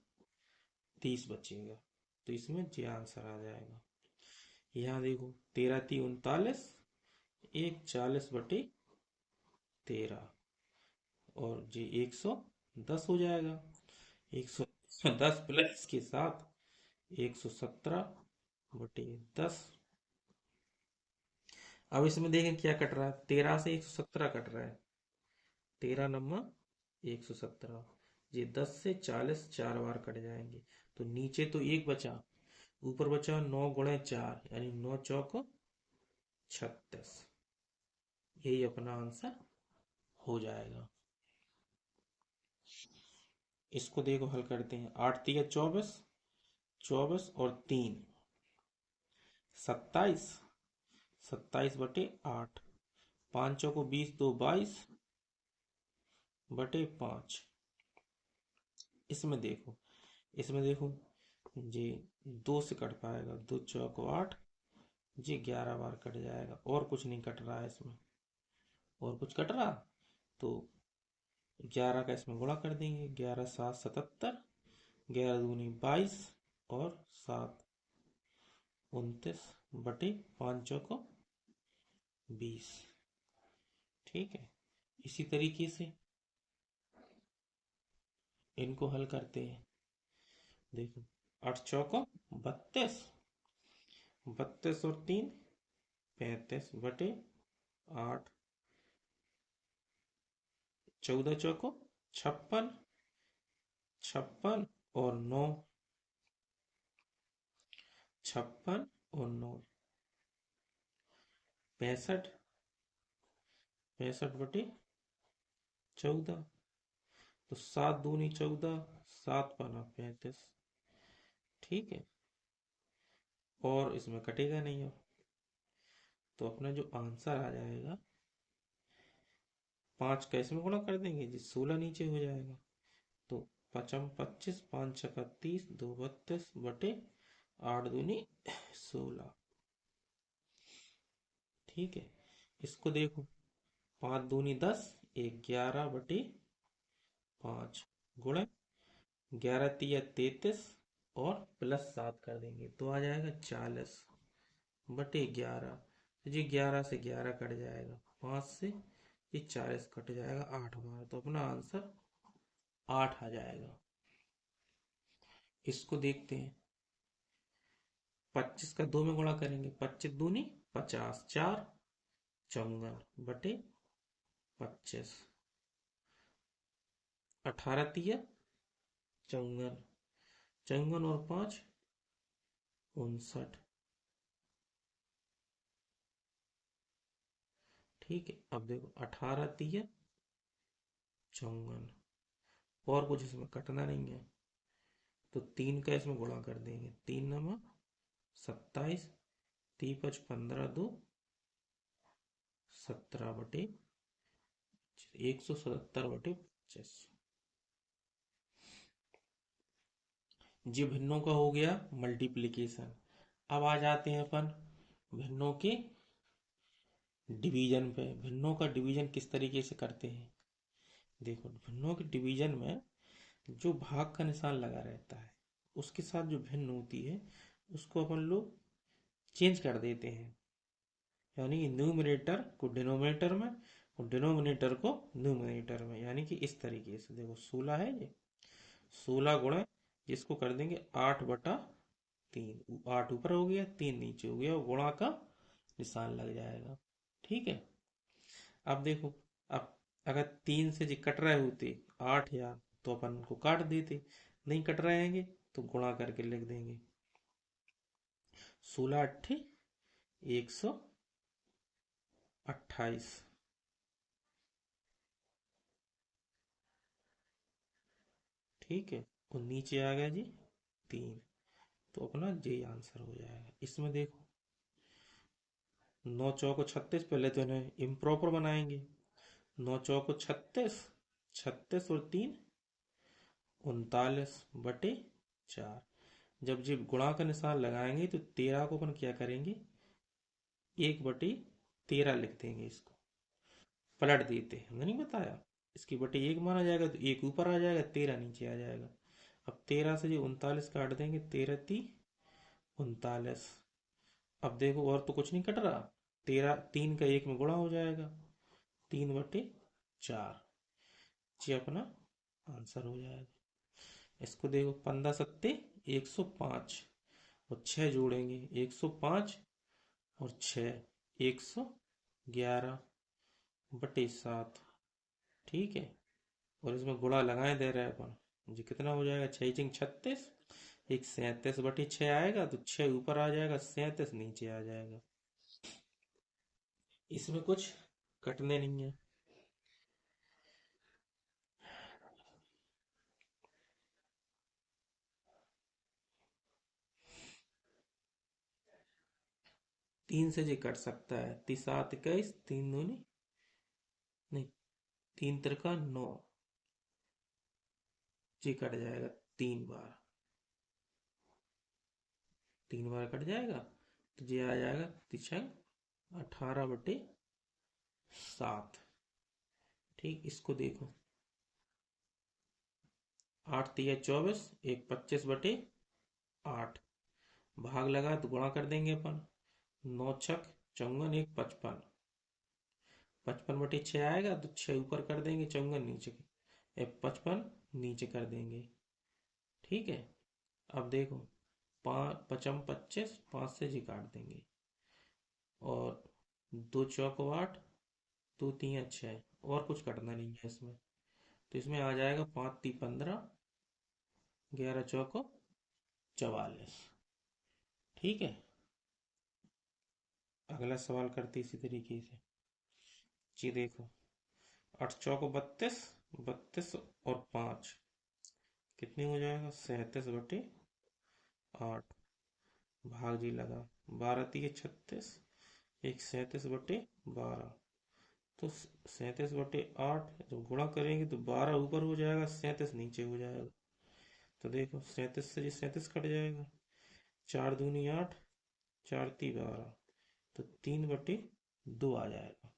30 बचेगा, तो इसमें ये आंसर आ जाएगा। यहाँ देखो 13 × 3 = 39, एक 40/13, और ये 110 हो जाएगा। 110 प्लस के साथ 117/10। अब इसमें देखें क्या कट रहा है, 13 से 117 कट रहा है, 13 नंबर 117। ये 10 से 40 4 बार कट जाएंगे, तो नीचे तो एक बचा, ऊपर बचा 9 × 4, यानी 9 चौक 36। यही अपना आंसर हो जाएगा। इसको देखो हल करते हैं। 8 × 3 = 24, 24 और 3 27, 27/8, 5 चौको 20, 2 22/5। इसमें देखो ये 2 से कट पाएगा, 2 चौको 8, ये 11 बार कट जाएगा, और कुछ नहीं कट रहा है इसमें। और कुछ कट रहा तो 11 का इसमें गुणा कर देंगे, 11 × 7 = 77, 11 दूनी 22, और 7 29/5 चौको 20। ठीक है, इसी तरीके से इनको हल करते हैं। देखो 8 चौको 32, 32 और 3 35/8, 14 चौको 56, 56 और 9, 56 और 9 65, 65/14, तो 7 दूनी 14, 7 पाना 35। ठीक है, और इसमें कटेगा नहीं हो, तो अपना जो आंसर आ जाएगा, 5 का इसमें गुणा कर देंगे जी 16 नीचे हो जाएगा, तो 5 × 25, 5 × 6 = 30, 2 32/8 दूनी 16। ठीक है, इसको देखो 5 दूनी 10, 1 11/5 गुणे 11 × 3 = 33, और +7 कर देंगे तो आ जाएगा 40/11। तो जी 11 से 11 कट जाएगा, 5 से ये 40 कट जाएगा 8 बार, तो अपना आंसर 8 आ जाएगा। इसको देखते हैं। 25 का 2 में गुणा करेंगे, 25 दूनी 50, 4 54/25, 18 × 3 = 54, 54 और 5 59। ठीक है, अब देखो 18 × 3 = 54, और कुछ इसमें कटना नहीं है, तो 3 का इसमें गुणा कर देंगे, 3 नंबर 27, 3 × 5 = 15, 2 17/177/25। जी भिन्नों का हो गया मल्टीप्लिकेशन। अब आ जाते हैं अपन भिन्नों के डिवीजन पे। भिन्नों का डिवीजन किस तरीके से करते हैं, देखो भिन्नों के डिवीजन में जो भाग का निशान लगा रहता है उसके साथ जो भिन्न होती है उसको अपन लोग चेंज कर देते हैं, यानी कि न्यूमरेटर को डिनोमिनेटर में और डिनोमिनेटर को न्यूमरेटर में। यानी कि इस तरीके से देखो 16 है, ये 16 गुणे, जिसको कर देंगे 8/3, 8 ऊपर हो गया 3 नीचे हो गया, और गुणा का निशान लग जाएगा। ठीक है, अब देखो, अब अगर 3 से जी कट रहे होते 8 या, तो अपन उनको काट देते, नहीं कट रहे हैं तो गुणा करके लिख देंगे, 16 8 128। ठीक है, और नीचे आ गया जी 3, तो अपना ये आंसर हो जाएगा। इसमें देखो 9 चौको 36, पहले तो इन्हें इम्प्रॉपर बनाएंगे, 9 चौको 36, 36 और 3 39/4। जब जब गुणा का निशान लगाएंगे तो 13 को अपन क्या करेंगे, 1/13 लिख देंगे, इसको पलट देते, हमने नहीं बताया, इसकी बटे 1 माना जाएगा तो 1 ऊपर आ जाएगा, 13 नीचे आ जाएगा। अब 13 से जो 39 काट देंगे, 13×3 = 39। अब देखो और तो कुछ नहीं कट रहा, 13 3 का 1 में गुणा हो जाएगा, 3/4। ये अपना आंसर हो जाएगा। इसको देखो, 15×7 = 105, और 6 जोड़ेंगे, 105 और 6 111/7। ठीक है, और इसमें गुणा लगाए दे रहे हैं अपन, मुझे कितना हो जाएगा, 6×36, 37/6 आएगा, तो 6 ऊपर आ जाएगा, 37 नीचे आ जाएगा। इसमें कुछ कटने नहीं है। तीन से जी कट सकता है, 3×7 = 21, 3×2 नहीं, 3×3 = 9, जी कट जाएगा 3 बार, 3 बार कट जाएगा, तो ये आ जाएगा 18/7। ठीक, इसको देखो, 8×3 = 24, 1 25/8, भाग लगा तो गुणा कर देंगे अपन, 9×6 = 54, 1 55, 55/6 आएगा, तो 6 ऊपर कर देंगे, 54 नीचे, 55 नीचे कर देंगे। ठीक है, अब देखो, 5×5 = 25, 5 से जी काट देंगे, और 2×4 = 8, 2×3 = 6, और कुछ कटना नहीं है इसमें, तो इसमें आ जाएगा 5×3 = 15, 11×4 = 44। ठीक है, अगला सवाल करते इसी तरीके से। जी देखो, 8×4 = 32, 32 और 5 कितने हो जाएगा, 37/8, भाग जी लगा, 12×3 = 36, 1 37/12, तो 37/8 जब गुणा करेंगे तो 12 ऊपर हो जाएगा, 37 नीचे हो जाएगा। तो देखो, 37 से जी 37 कट जाएगा, 4×2 = 8, 4×3 = 12, तो 3/2 आ जाएगा।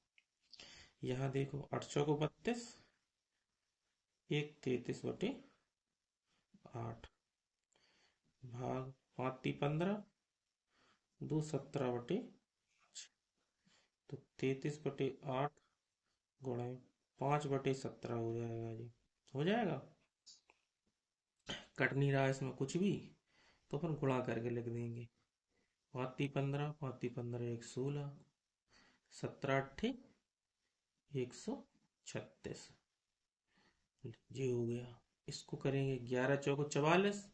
यहाँ देखो, 8×4 = 32, 1×33/8, भाग 5×3 = 15, 2×17/5, तो 33/8 गुणे 5/17 हो जाएगा जी, हो जाएगा। कट नहीं रहा इसमें कुछ भी, तो अपन गुणा करके लिख देंगे, 5×3 = 15, 5×3 = 116, 17×8 = 136, ये हो गया। इसको करेंगे, 11×4 = 44,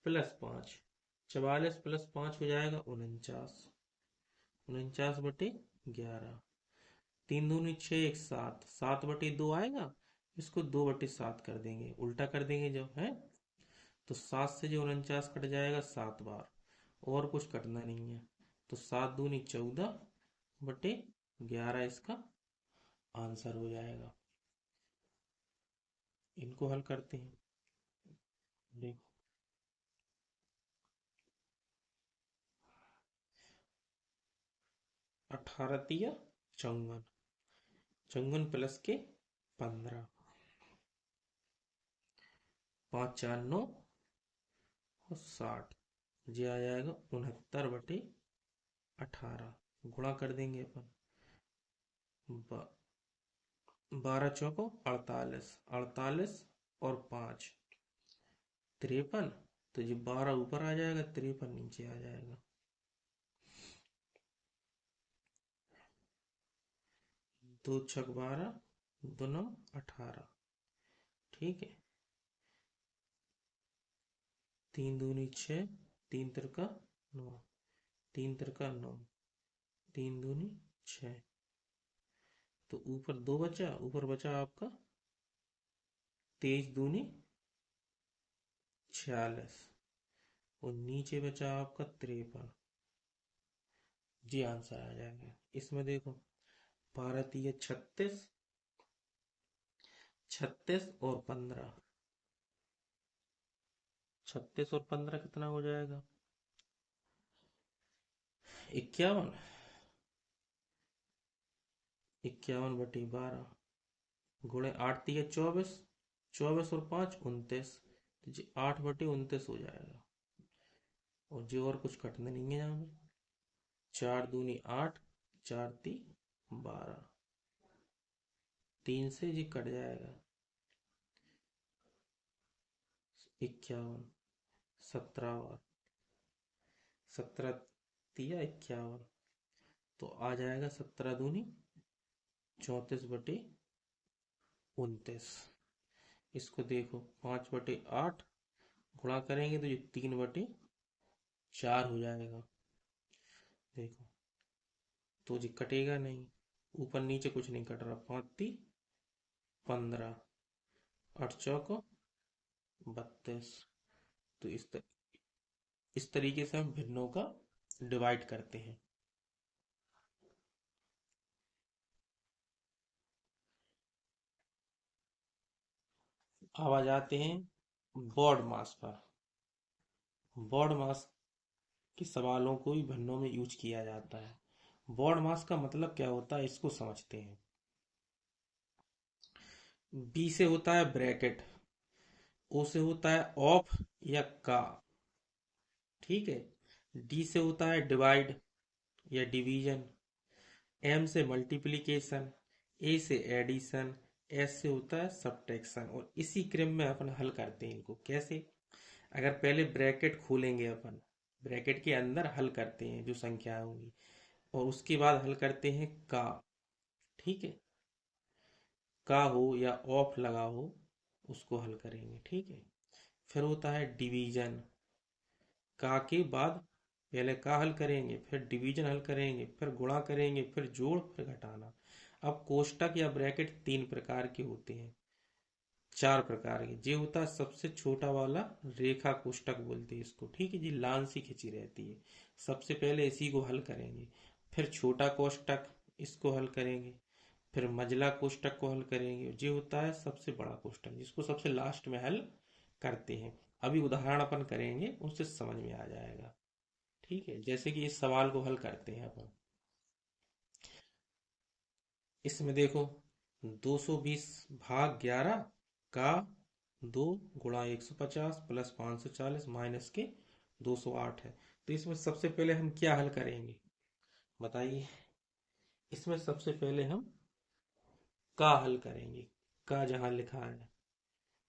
+5, 44 + 5 हो जाएगा 49, 49/11, 3×2 = 6, 1 7, 7/2 आएगा, इसको 2/7 कर देंगे, उल्टा कर देंगे जब है, तो 7 से जो 49 कट जाएगा 7 बार, और कुछ कटना नहीं है, तो 7×2 = 14/11 इसका आंसर हो जाएगा। इनको हल करते हैं, देखो, 18×3 = 54, 54 प्लस के 15, 5×4 = 9 और 60, ये आ जाएगा 69/18, गुणा कर देंगे अपन, 12×4 = 48, 48 और 5 53, तो ये 12 ऊपर आ जाएगा, 53 नीचे आ जाएगा। 2×6 = 12, 2×9 = 18। ठीक है, 3×2 = 6, 3×3 = 9, 3×3 = 9, 3×2 = 6, तो ऊपर 2 बचा, ऊपर बचा आपका 23×2 = 46, और नीचे बचा आपका 53, जी आंसर आ जाएगा। इसमें देखो, 12×3 = 36, 36 और 15, 36 और 15 कितना हो जाएगा, 51, 51/12, गुणे 8×3 = 24, 24 और 5 = 29, तो जी 8/29 हो जाएगा। और जी और कुछ कटने नहीं है यहाँ में। 4 दूनी 8, 4 ती 12, 3 से जी कट जाएगा 51, 17 17 तिया 51, तो आ जाएगा 17 दूनी 34/29। इसको देखो 5/8 गुणा करेंगे तो ये 3/4 हो जाएगा। देखो तो जी कटेगा नहीं, ऊपर नीचे कुछ नहीं कट रहा। 5 ती 15, 8 चौक 32। तो इस तरीके से हम भिन्नों का डिवाइड करते हैं। अब आ जाते हैं बोर्ड मास पर। बोर्ड मास के सवालों को भी भिन्नों में यूज किया जाता है। बोर्ड मास का मतलब क्या होता है इसको समझते हैं। बी से होता है ब्रैकेट, ओ से होता है ऑफ या का, ठीक है। डी से होता है डिवाइड या डिवीजन, एम से मल्टीप्लिकेशन, ए से एडिशन, एस से होता है सब्ट्रैक्शन। और इसी क्रम में अपन हल करते हैं इनको। कैसे? अगर पहले ब्रैकेट खोलेंगे अपन, ब्रैकेट के अंदर हल करते हैं जो संख्याएं होंगी, और उसके बाद हल करते हैं का, ठीक है। का हो या ऑफ लगा हो उसको हल करेंगे, ठीक है। फिर होता है डिवीजन। का के बाद पहले का हल करेंगे, फिर डिवीजन हल करेंगे, फिर गुणा करेंगे, फिर जोड़, फिर घटाना। अब कोष्टक या ब्रैकेट 3 प्रकार के होते हैं, 4 प्रकार के। ये होता है सबसे छोटा वाला रेखा कोष्टक बोलते हैं इसको, ठीक है जी। लाइन सी खिंची रहती है। सबसे पहले इसी को हल करेंगे, फिर छोटा कोष्टक इसको हल करेंगे, फिर मझला कोष्टक को हल करेंगे। ये होता है सबसे बड़ा कोष्टक जिसको सबसे लास्ट में हल करते हैं। अभी उदाहरण अपन करेंगे, उससे समझ में आ जाएगा, ठीक है। जैसे कि इस सवाल को हल करते हैं अपन। इसमें देखो 220 भाग 11 का 2 गुणा 150 प्लस 540 माइनस के 208 है। तो इसमें सबसे पहले हम क्या हल करेंगे बताइए। इसमें सबसे पहले हम का हल करेंगे, का जहां लिखा है,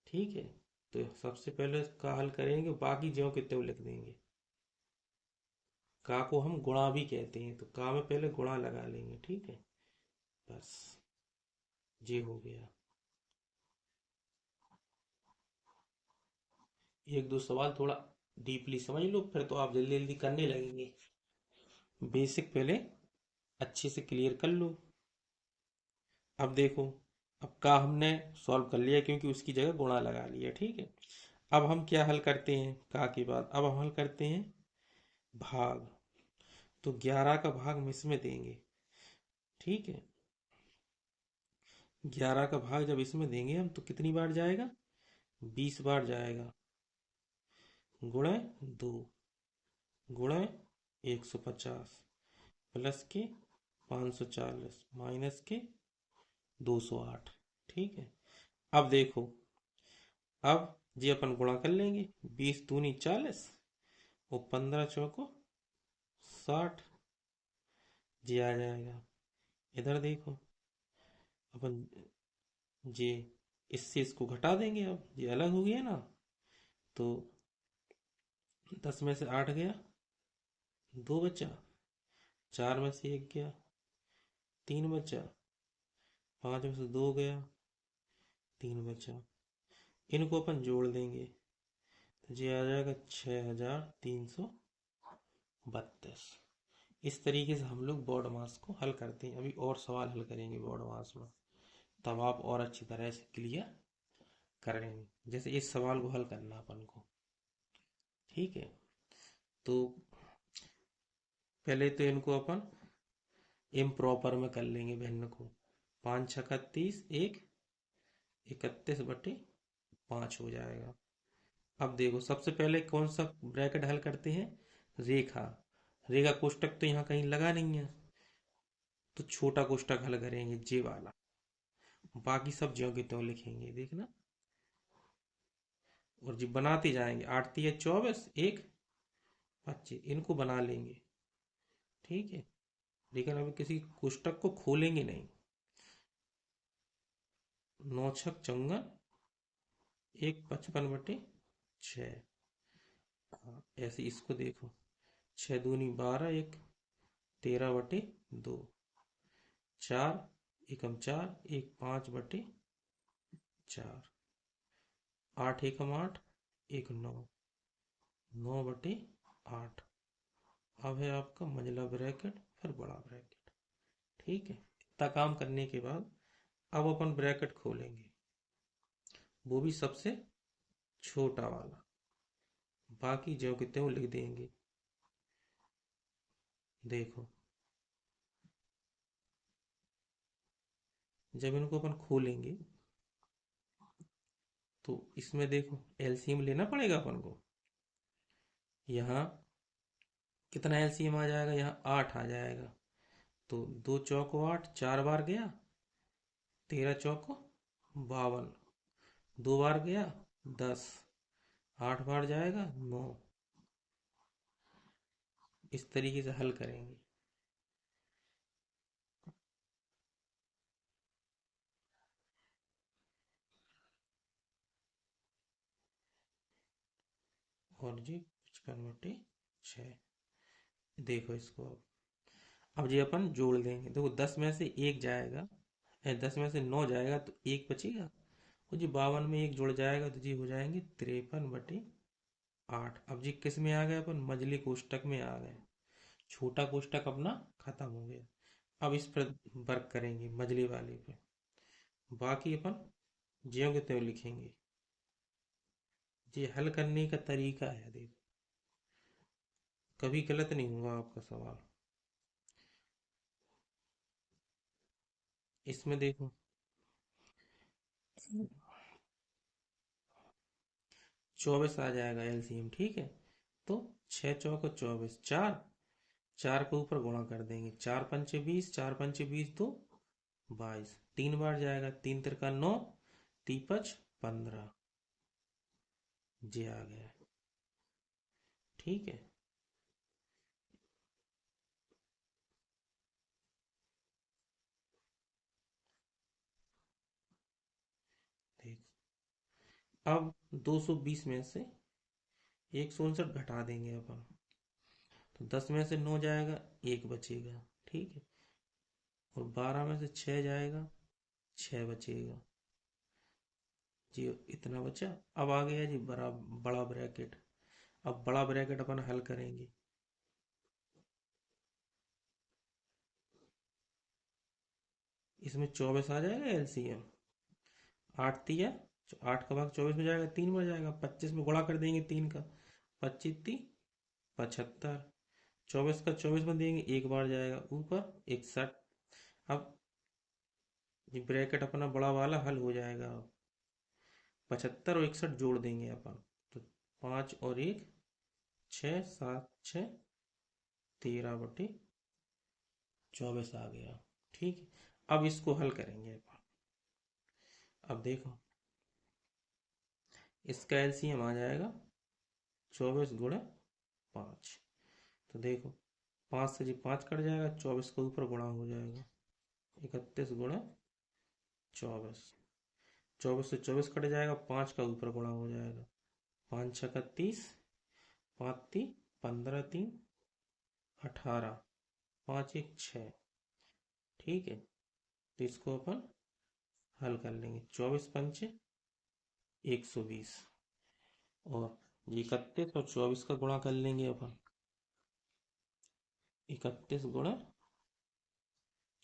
ठीक है। तो सबसे पहले का हल करेंगे, बाकी ज्यों के त्यों लिख देंगे। का को हम गुणा भी कहते हैं, तो का में पहले गुणा लगा लेंगे, ठीक है। बस ये हो गया। एक दो सवाल थोड़ा डीपली समझ लो, फिर तो आप जल्दी जल्दी करने लगेंगे। बेसिक पहले अच्छे से क्लियर कर लो। अब देखो, अब का हमने सॉल्व कर लिया क्योंकि उसकी जगह गुणा लगा लिया, ठीक है। अब हम क्या हल करते हैं का के बाद, अब हम हल करते हैं भाग। तो 11 का भाग हम इसमें देंगे, ठीक है। 11 का भाग जब इसमें देंगे हम तो कितनी बार जाएगा, 20 बार जाएगा। गुणे 2 गुणे 150 प्लस के 540 माइनस के 208, ठीक है। अब देखो, अब जी अपन गुणा कर लेंगे। 20 दूनी 40 और 15 चौको 60, जी आ जाएगा। इधर देखो अपन जी इससे इसको घटा देंगे, अब ये अलग हो गया ना। तो 10 में से 8 गया, 2 बचा। 4 में से 1 गया, 3 बचा। 5 में से 2 गया, 3 बचा। इनको अपन जोड़ देंगे तो ये आ जाएगा 6332। इस तरीके से हम लोग बोर्ड मास को हल करते हैं। अभी और सवाल हल करेंगे बोर्ड मास में, तब आप और अच्छी तरह से क्लियर करेंगे। जैसे इस सवाल को हल करना अपन को, ठीक है। तो पहले तो इनको अपन इम्प्रॉपर में कर लेंगे भिन्न को। 5 छक्का 30, 31/5 हो जाएगा। अब देखो सबसे पहले कौन सा ब्रैकेट हल करते हैं, रेखा। रेखा कोष्टक तो यहाँ कहीं लगा नहीं है, तो छोटा कोष्टक हल करेंगे जे वाला। बाकी सब ज्यों के त्यों लिखेंगे, देखना। और जी बनाते जाएंगे, 8 तिया 24, 1 25, इनको बना लेंगे। ठीक है, लेकिन अभी किसी कोष्टक को खोलेंगे नहीं। 9 छक 54, 1 55/6। हाँ, ऐसे इसको देखो, 6 दूनी 12, 1 13/2, 4 एकम 4, 1 5/4, 8 एकम 8, 1 9, 9/8। अब है आपका मंझला ब्रैकेट फिर बड़ा ब्रैकेट। ठीक है, इतना काम करने के बाद अब अपन ब्रैकेट खोलेंगे, वो भी सबसे छोटा वाला, बाकी जो कि त्यों लिख देंगे। देखो, जब इनको अपन खोलेंगे तो इसमें देखो एलसीएम लेना पड़ेगा अपन को। यहाँ कितना एलसीएम आ जाएगा, यहाँ 8 आ जाएगा। तो 2 चौको 8, 4 बार गया, 13 चौको 52, 2 बार गया 10, 8 बार जाएगा 9। इस तरीके से हल करेंगे। और जी 55/6। देखो इसको, अब जी अपन जोड़ देंगे। देखो 10 में से 1 जाएगा, 10 में से 9 जाएगा तो 1 बचेगा। और जी 52 में 1 जुड़ जाएगा तो जी हो जाएंगे 53/8। अब जी किस में आ गए अपन, मझली कोष्टक में आ गए। छोटा कोष्टक अपना खत्म हो गया। अब इस पर वर्क करेंगे, मझली वाले पे। बाकी अपन ज्यों के त्यों लिखेंगे। ये हल करने का तरीका है, देखो कभी गलत नहीं होगा आपका सवाल। इसमें देखो 24 आ जाएगा एलसीएम। ठीक है, तो 6 चौको 24, 4, 4 के ऊपर गुणा कर देंगे, 4 पंचे 20, 4 पंचे 20 तो 22, 3 बार जाएगा, 3 तिरका 9, तीपच 15, ये आ गया। ठीक है, देख अब 220 में से 159 घटा देंगे अपन, तो 10 में से 9 जाएगा, 1 बचेगा। ठीक है, और 12 में से 6 जाएगा, 6 बचेगा जी। इतना बचा। अब आ गया जी बड़ा बड़ा ब्रैकेट। अब बड़ा ब्रैकेट अपन हल करेंगे। इसमें 24 आ जाएगा एलसीएम, 8 तिया 8 का भाग 24 में जाएगा, 3 में जाएगा, 25 में गुणा कर देंगे 3 का, 25 ती 75, 24 का 24 में देंगे, एक बार जाएगा ऊपर 61। अब ये ब्रैकेट अपना बड़ा वाला हल हो जाएगा। अब 75 और 61 जोड़ देंगे अपन, तो 5 और 1 6, 7 6 13/24 आ गया। ठीक है, अब इसको हल करेंगे अपन। अब देखो इसका एलसीएम आ जाएगा 24 × 5। तो देखो 5 से जी 5 कट जाएगा, 24 के ऊपर गुणा हो जाएगा, 31 × 24, 24 से 24 कट जाएगा, 5 का ऊपर गुणा हो जाएगा, 5 छक्का 30, 5 ती 15, 3 18, 5 1 6। ठीक है, तो इसको अपन हल कर लेंगे, 24 पंचे 120, और 31 और 24 का गुणा कर लेंगे अपन, 31 ×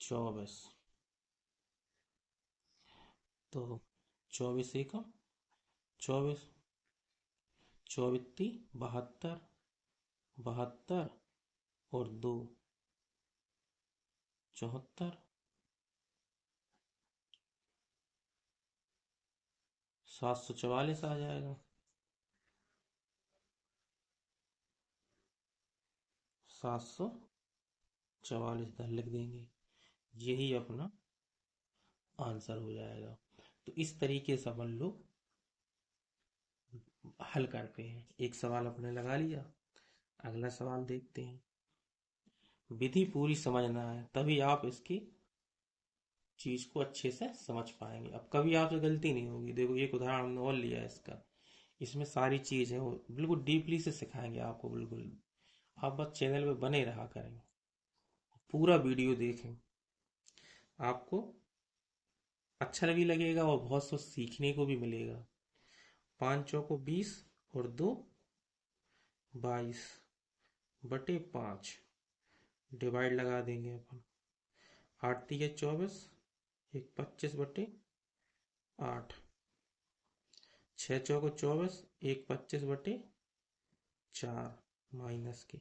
24, तो 24 एकम 24, 24 ती 72, 72 और 2 74, 744 आ जाएगा। 744 इधर लिख देंगे, यही अपना आंसर हो जाएगा। तो इस तरीके से अपन लोग हल करते हैं। एक सवाल अपने लगा लिया, अगला सवाल देखते हैं। विधि पूरी समझना है, तभी आप इसकी चीज को अच्छे से समझ पाएंगे। अब कभी आपसे गलती नहीं होगी। देखो एक उदाहरण हमने और लिया है इसका, इसमें सारी चीज है, वो बिल्कुल डीपली से सिखाएंगे आपको। बिल्कुल आप बस चैनल पे बने रहा करें, पूरा वीडियो देखें, आपको अच्छा भी लगेगा और बहुत कुछ सीखने को भी मिलेगा। 5 चौको 20 और 2 22/5 डिवाइड लगा देंगे अपन। 8 × 3 = 24, एक 25/8। 6 × 4 = 24, एक 25/4 माइनस के।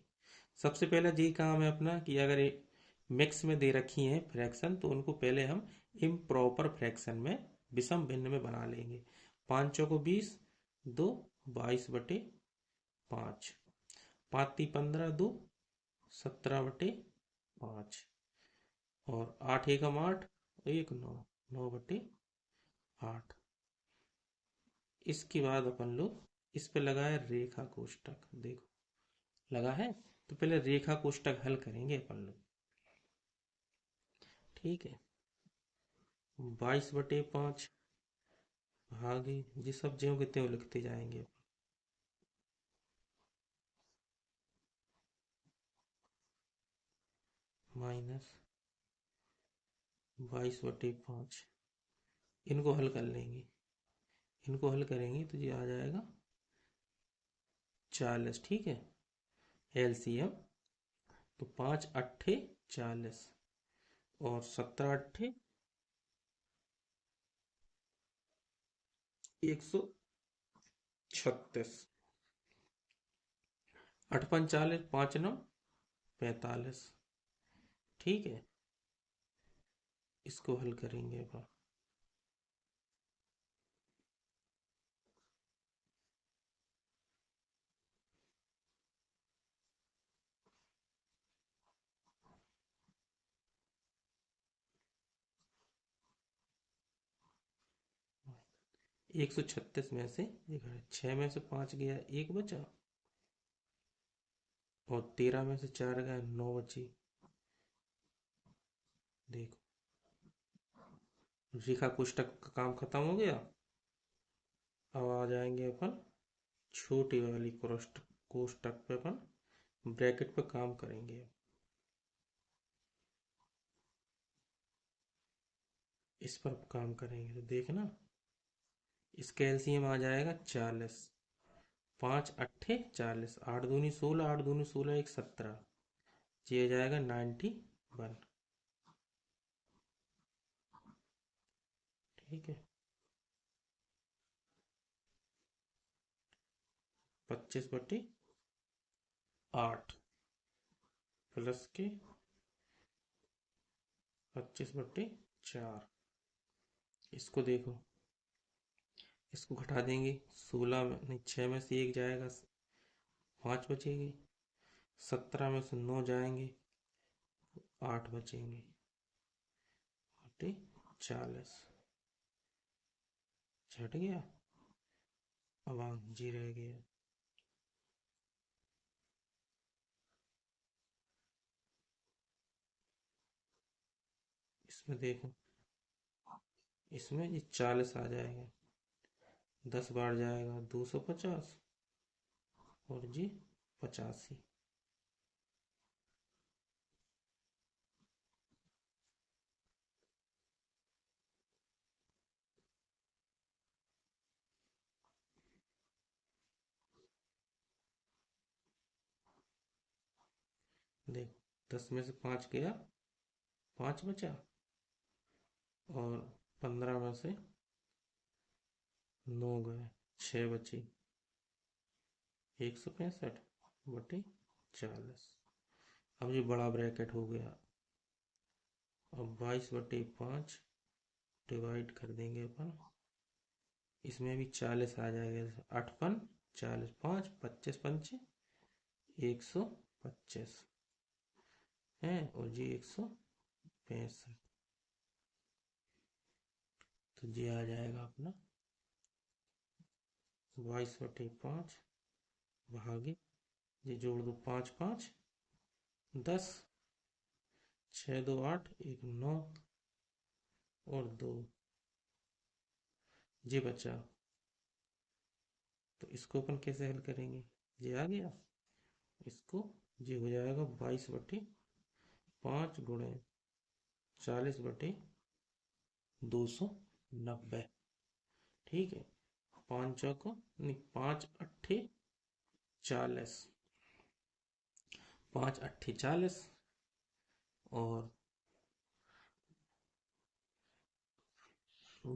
सबसे पहले यही काम है अपना कि अगर मिक्स में दे रखी हैं फ्रैक्शन तो उनको पहले हम इम्प्रॉपर फ्रैक्शन में, विषम भिन्न में बना लेंगे। 5 × 4 = 20, 2 22/5। 5 × 3 = 15, 2 17/5। और 8 × 1 = 8, 1 9, 9/8। इसके बाद अपन लोग इस पे लगाए रेखा कोष्टक। देखो लगा है, तो पहले रेखा कोष्टक हल करेंगे अपन लोग। ठीक है, 22/5 भागे, ये सब ज्यों के त्यों लिखते जाएंगे। माइनस 22/5, इनको हल कर लेंगे। इनको हल करेंगे तो ये आ जाएगा 40। ठीक है, एलसीएम तो 5 × 8 = 40 और 17 × 8 = 136। 8 × 5 = 40, 5 × 9 = 45। ठीक है, इसको हल करेंगे अब। 136 में से 6 में से 5 गया, 1 बचा, और 13 में से 4 गया, 9 बची। देखो रेखा कोष्टक का काम खत्म हो गया। अब आ जाएंगे अपन छोटी वाली कोष्टक पे, अपन ब्रैकेट पे काम करेंगे। इस पर काम करेंगे तो देखना, इसका एलसीएम आ जाएगा 40। 5 × 8 = 40, 8 दूनी 16, 8 दूनी 16, 1 17, ये आ जाएगा 91। ठीक है, 25/8 प्लस के 25/4। इसको देखो, इसको घटा देंगे। 16 में नहीं, 6 में से 1 जाएगा, 5 बचेगी। 17 में से 9 जाएंगे, 8 बचेंगे। 40 छट गया, अब जी रह गया। इसमें देखो, इसमें ये 40 आ जाएगा, 10 बार जाएगा 250, और जी 85। देखो 10 में से 5 गया, 5 बचा, और 15 में से 9 गए, 6 बची। 165/40। अब ये बड़ा ब्रैकेट हो गया। अब 22/5 डिवाइड कर देंगे अपन। इसमें भी 40 आ जाएगा, 8 × 5 = 40, 5 25 पंचे 125 है, और जी 165। तो ये आ जाएगा अपना 22/5 भागे, ये जोड़ दो 5 5 10, 6 2 8, 1 9 और 2 ये बचा। तो इसको अपन कैसे हल करेंगे, ये आ गया, इसको ये हो जाएगा 22/5 गुणे 40/290। ठीक है, 5 चौको नहीं 5 अट्ठे 40, 5 अट्ठे 40 और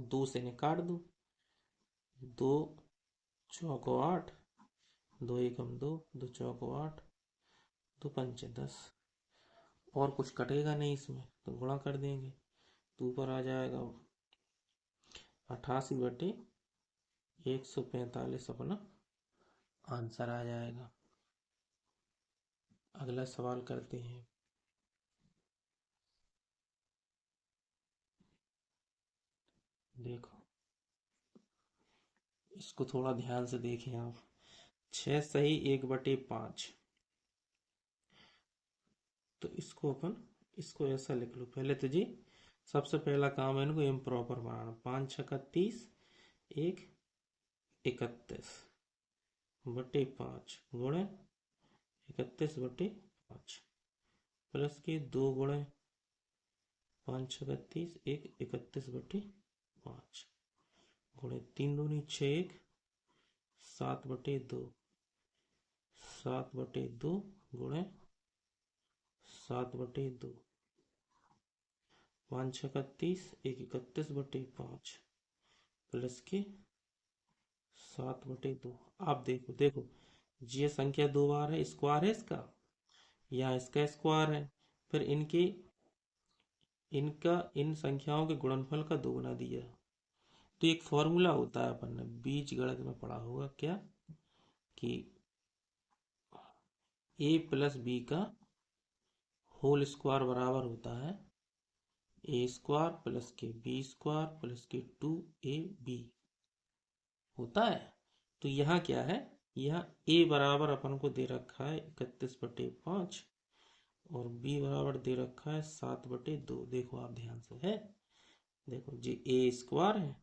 2 से काट दो, 2 चौको 8, 2 एकम 2, 2 चौको 8, 2 पंचे 10 और कुछ कटेगा नहीं इसमें तो गुणा कर देंगे तो ऊपर आ जाएगा 88/145 अपना आंसर आ जाएगा। अगला सवाल करते हैं। देखो इसको थोड़ा ध्यान से देखें आप। 6 सही 1/5, तो इसको ऐसा लिख लो। पहले तो जी सबसे पहला काम है इनको इम्प्रॉपर बनाना। 5 6 30, 1 31/5 गुणे 31/5 प्लस के 2 गुणे 5 6 30, 1 31/5 गुणे 3 दूनी 6, 1 7/2, 7/2 गुणे 7/2, 5 6 30, 1 31/5 प्लस के 7/2। आप देखो देखो ये संख्या 2 बार है, स्क्वायर है इसका, यहाँ इसका स्क्वायर है, फिर इनका इन संख्याओं के गुणनफल का 2 गुना दिया। तो एक फॉर्मूला होता है, अपन ने बीज गणित में पढ़ा होगा क्या, कि a प्लस बी का होल स्क्वायर बराबर होता है a स्क्वायर प्लस के बी स्क्वायर प्लस के 2ab होता है। तो यहाँ क्या है, यहाँ a बराबर अपन को दे रखा है 31/5 और b बराबर दे रखा है 7/2। देखो आप ध्यान से है, देखो जी a स्क्वायर है,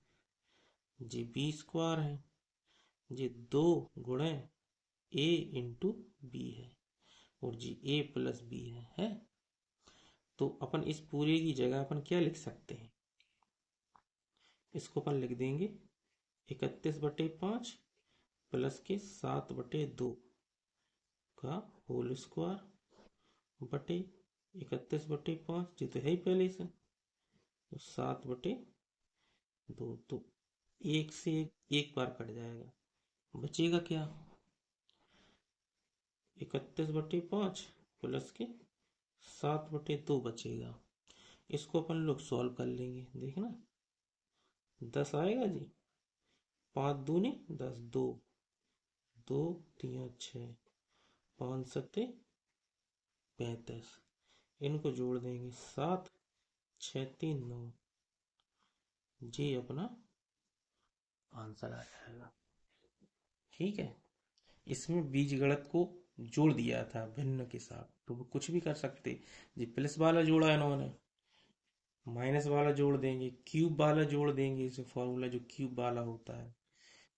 जी b स्क्वायर है, जी 2 गुणे a इंटू बी है और जी a प्लस बी है। तो अपन इस पूरे की जगह अपन क्या लिख सकते हैं, इसको अपन लिख देंगे 31/5 प्लस के 7/2 का होल स्क्वायर बटे 31/5, ये तो है ही पहले से, तो 7/2। तो एक से एक बार कट जाएगा, बचेगा क्या 31/5 प्लस के 7/2 बचेगा। इसको अपन लोग सॉल्व कर लेंगे, देखना 10 आएगा जी, 5 दूनी 10, 2 2 3 6, 5 7 35, इनको जोड़ देंगे 7 6 3 9, जी अपना आंसर आ जाएगा। ठीक है, इसमें बीजगणित को जोड़ दिया था भिन्न के साथ, तो वो कुछ भी कर सकते जी। प्लस वाला जोड़ा इन्होंने, माइनस वाला जोड़ देंगे, क्यूब वाला जोड़ देंगे, इसे फॉर्मूला जो क्यूब वाला होता है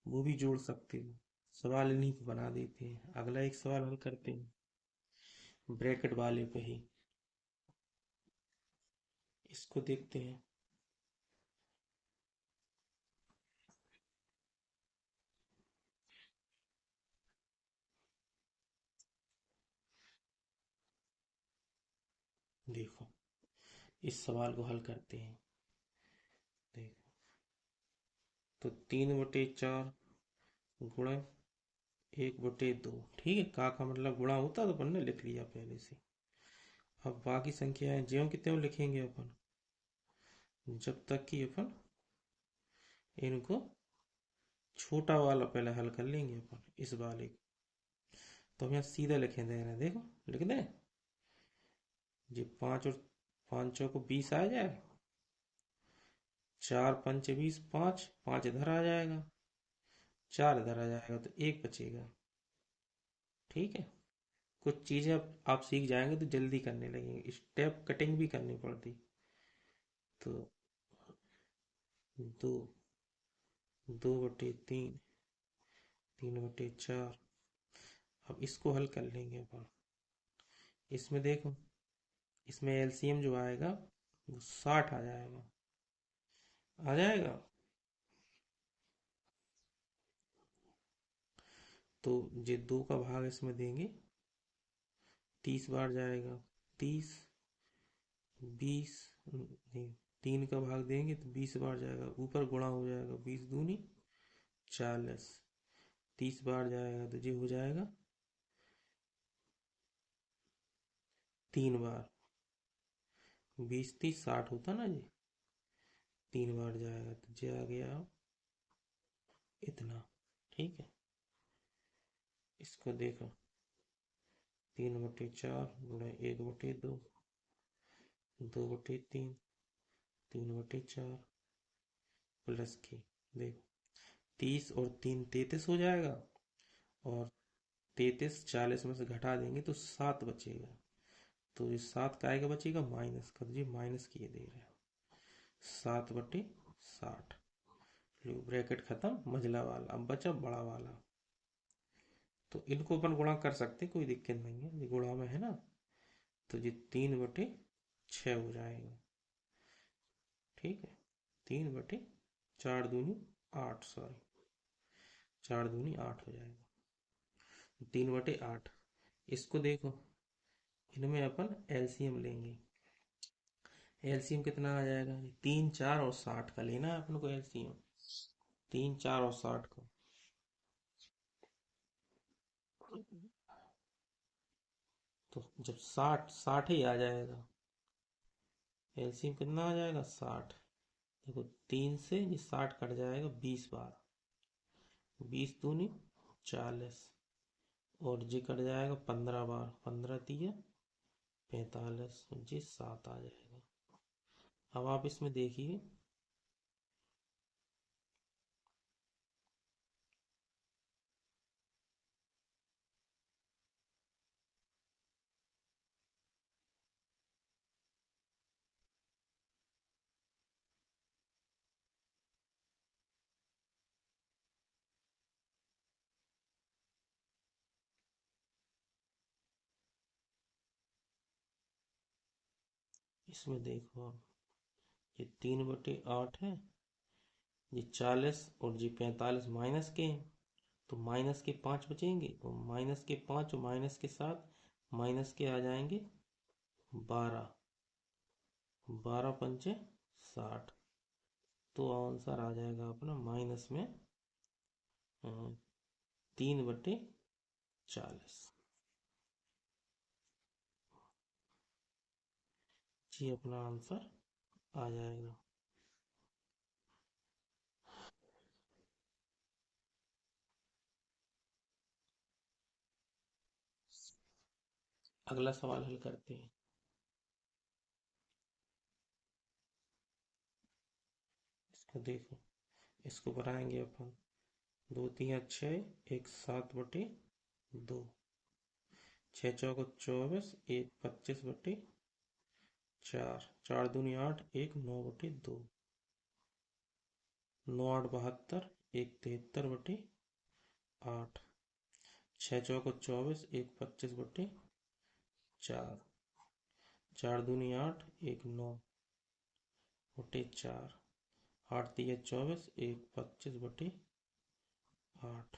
वो भी जोड़ सकते हो। सवाल इन्हीं पे बना देते हैं। अगला एक सवाल हल करते हैं ब्रैकेट वाले पे ही, इसको देखते हैं। देखो इस सवाल को हल करते हैं। देखो तो 3/4 गुणे 1/2, ठीक है, का मतलब गुणा होता तो अपन ने लिख लिया पहले से। अब बाकी संख्याएं ज्यों की त्यों लिखेंगे अपन, जब तक कि अपन इनको छोटा वाला पहले हल कर लेंगे अपन इस वाले को। तो हम यहाँ सीधा लिखे दे रहे हैं, देखो लिख दें जी, 5 और 5 को 20 आ जाए, 4 5 20, 5 5 इधर आ जाएगा, 4 इधर आ जाएगा तो 1 बचेगा। ठीक है। कुछ चीज़ें अब आप सीख जाएंगे तो जल्दी करने लगेंगे, स्टेप कटिंग भी करनी पड़ती। तो 2, 2/3, 3/4। अब इसको हल कर लेंगे अपन। इसमें देखो, इसमें एलसीएम जो आएगा वो 60 आ जाएगा। आ जाएगा। तो ये 2 का भाग इसमें देंगे, 30 बार जाएगा। 30, 20, नहीं, 3 का भाग देंगे तो 20 बार जाएगा, ऊपर गुणा हो जाएगा, 20 दूनी 40। 30 बार जाएगा तो ये हो जाएगा 3 बार। 20, 30, 60 होता ना जी। 3 बार जाएगा तो ये आ गया इतना। ठीक है। इसको देखो, 3/4 गुणा 1/2, 2/3, 3/4 प्लस की, देखो 30 और 3 33 हो जाएगा, और 33 40 में से घटा देंगे तो 7 बचेगा। तो ये 7 का आएगा, बचेगा माइनस का, तो ये माइनस किए दे रहे हैं 7/60। लो ब्रैकेट खत्म, मझला वाला अब बचा बड़ा वाला। तो इनको अपन गुणा कर सकते, कोई दिक्कत नहीं है, ये गुणा में है ना। तो ये 3/6 हो जाएगा। ठीक है। 3/4 दूनी 8, सॉरी, 4 दूनी 8 हो जाएगा। 3/8। इसको देखो, इनमें अपन एलसीएम लेंगे। एलसीएम कितना आ जाएगा? 3, 4 और 60 का लेना है अपन को एलसीएम। 3, 4 और 60 का। तो जब 60 ही आ जाएगा, एलसीएम कितना आ जाएगा? 60। देखो 3 से ये 60 कट जाएगा 20 बार, 20 दूनी 40, और ये कट जाएगा 15 बार, 15×3 = 45, ये 7 आ जाएगा। अब आप इसमें देखिए, इसमें देखो आप, ये 3/8 है, ये 40 और ये 45 माइनस के हैं, तो माइनस के 5 बचेंगे, तो माइनस के 5 और माइनस के 7, माइनस के आ जाएंगे 12, 12×5 = 60। तो आंसर आ जाएगा अपना माइनस में 3/40। जी अपना आंसर आ जाएगा। अगला सवाल हल करते हैं। इसको देखो, इसको बनाएंगे अपन। 2×3 = 6, एक 7/2, 6×4 = 24, एक 25/4, 4 दूनी 8, एक 9/2, 9×8 = 72, एक 73/8, 6×4 = 24, एक 25/4, 4 दूनी 8, एक 9/4, 8×3 = 24, एक 25/8।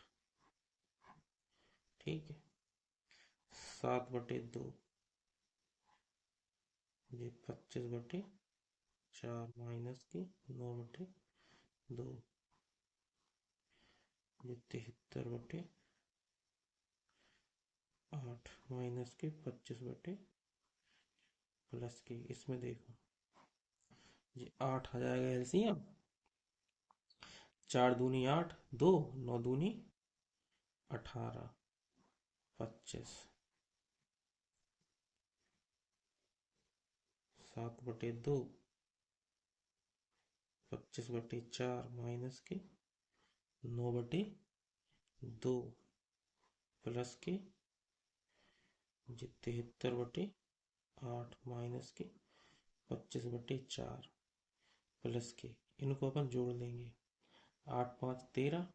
ठीक है। 7/2, ये 25/4 माइनस की 9/2, ये 73/8 माइनस के 25/, प्लस की, इसमें देखो ये 8 आ जाएगा एलसीएम। 4 दूनी 8, 2, 9 दूनी 18, 25, 7/2, 25/4 माइनस के 9/2, 2 प्लस के 73/8 माइनस के 25/4 प्लस के, इनको अपन जोड़ देंगे। 8 5 13,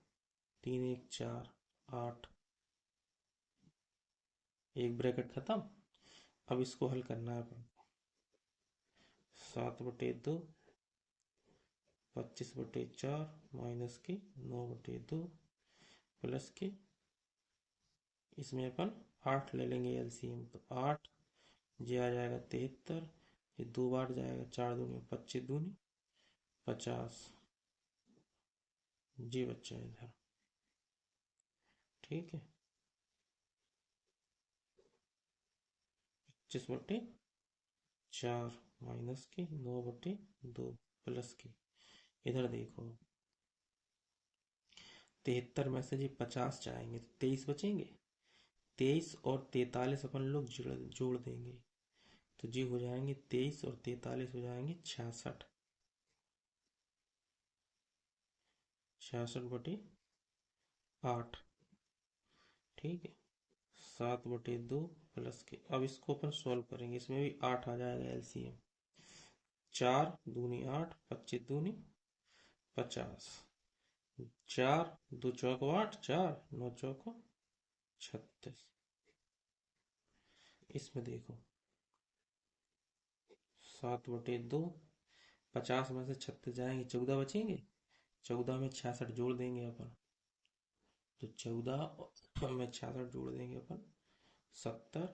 3 1 4 8, एक ब्रैकेट खत्म। अब इसको हल करना है अपन। 7/2 25/4 माइनस के 9/2 प्लस के, इसमें अपन 8 ले लेंगे एलसीएम, तो 8 ये आ जाएगा 73, ये 2 बार जाएगा, 4 दूनी 25 दूनी 50, जी बच्चा इधर। ठीक है, 25/4 माइनस के 9/2 प्लस के, इधर देखो 73 में से जी 50 जाएंगे तो 23 बचेंगे। 23 और 43 अपन लोग जोड़ देंगे, तो जी हो जाएंगे 23 और 43 हो जाएंगे 66। 66/8। ठीक है, 7/2 प्लस के। अब इसको अपन सॉल्व करेंगे, इसमें भी 8 आ जाएगा एलसीएम। 4 दूनी 8, 25 दूनी 50, 4 2 चौको 8, 4 9 चौको 36। इसमें देखो 7/2, 50 में से 36 जाएंगे, 14 बचेंगे। 14 में 66 जोड़ देंगे अपन, तो 14 में 66 जोड़ देंगे अपन, 70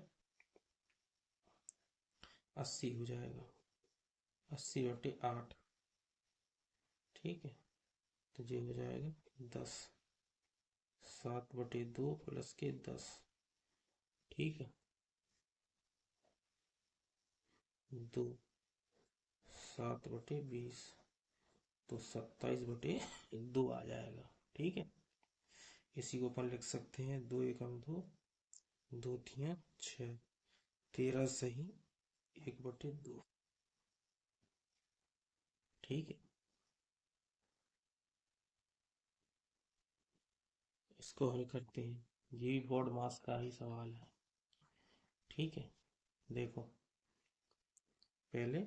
80 हो जाएगा। 80/8। ठीक है, तो ये हो जाएगा 10। 7/2 प्लस के 10। ठीक है, 2 7/20, तो 27/2 आ जाएगा। ठीक है, इसी को अपन लिख सकते हैं 2 एकम 2, 2 तियां 6, 13 सही 1/2। ठीक है, इसको हल करते हैं, ये भी बोर्ड मास का ही सवाल है। ठीक है, देखो पहले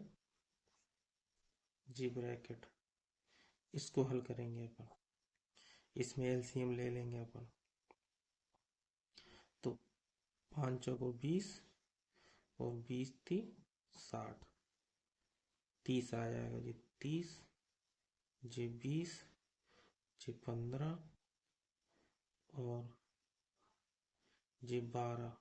जी ब्रैकेट, इसको हल करेंगे अपन, इसमें एलसीएम ले लेंगे अपन, तो 5 चौको 20 और 20 थी 60, 30 आ जाएगा जी। 30 जी 20 जी 15 और जी 12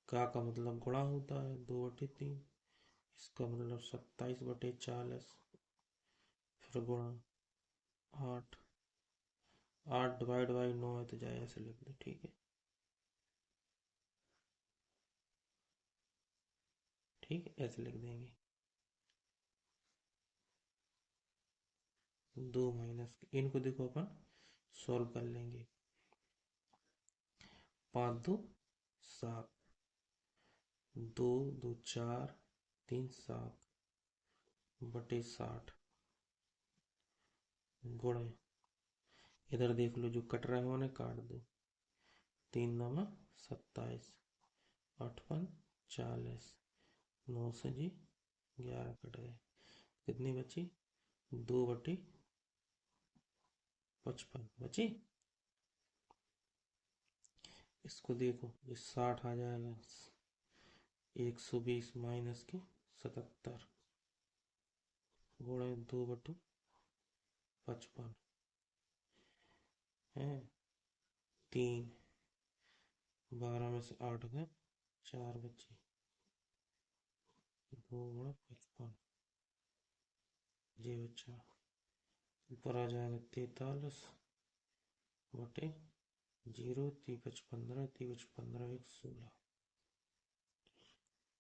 का मतलब गुणा होता है 2/3, इसका मतलब 27/40, फिर गुणा 8, 8 डिवाइड बाई 9 है तो जाए ऐसे लिख दो। ठीक है, ठीक है, ऐसे लिख देंगे। 2 माइनस, इनको देखो अपन सॉल्व कर लेंगे। 5 2 7, 2 2 4 3 7/60 गुणे, इधर देख लो जो कट रहे हैं उन्हें काट दो। 3 9 27, 8 5 40, 9 से जी 11 कट गए, कितनी बची 2/55 बची। इसको देखो ये 60 आ जाएगा, 120 माइनस के 77 गुणे 2/55 है। 3 12 में से 8 गए, 4 बचे, 2/55 ये बच्चा। ऊपर आ जाएगा 43/0, 3×5 = 15, 3×15 = 16।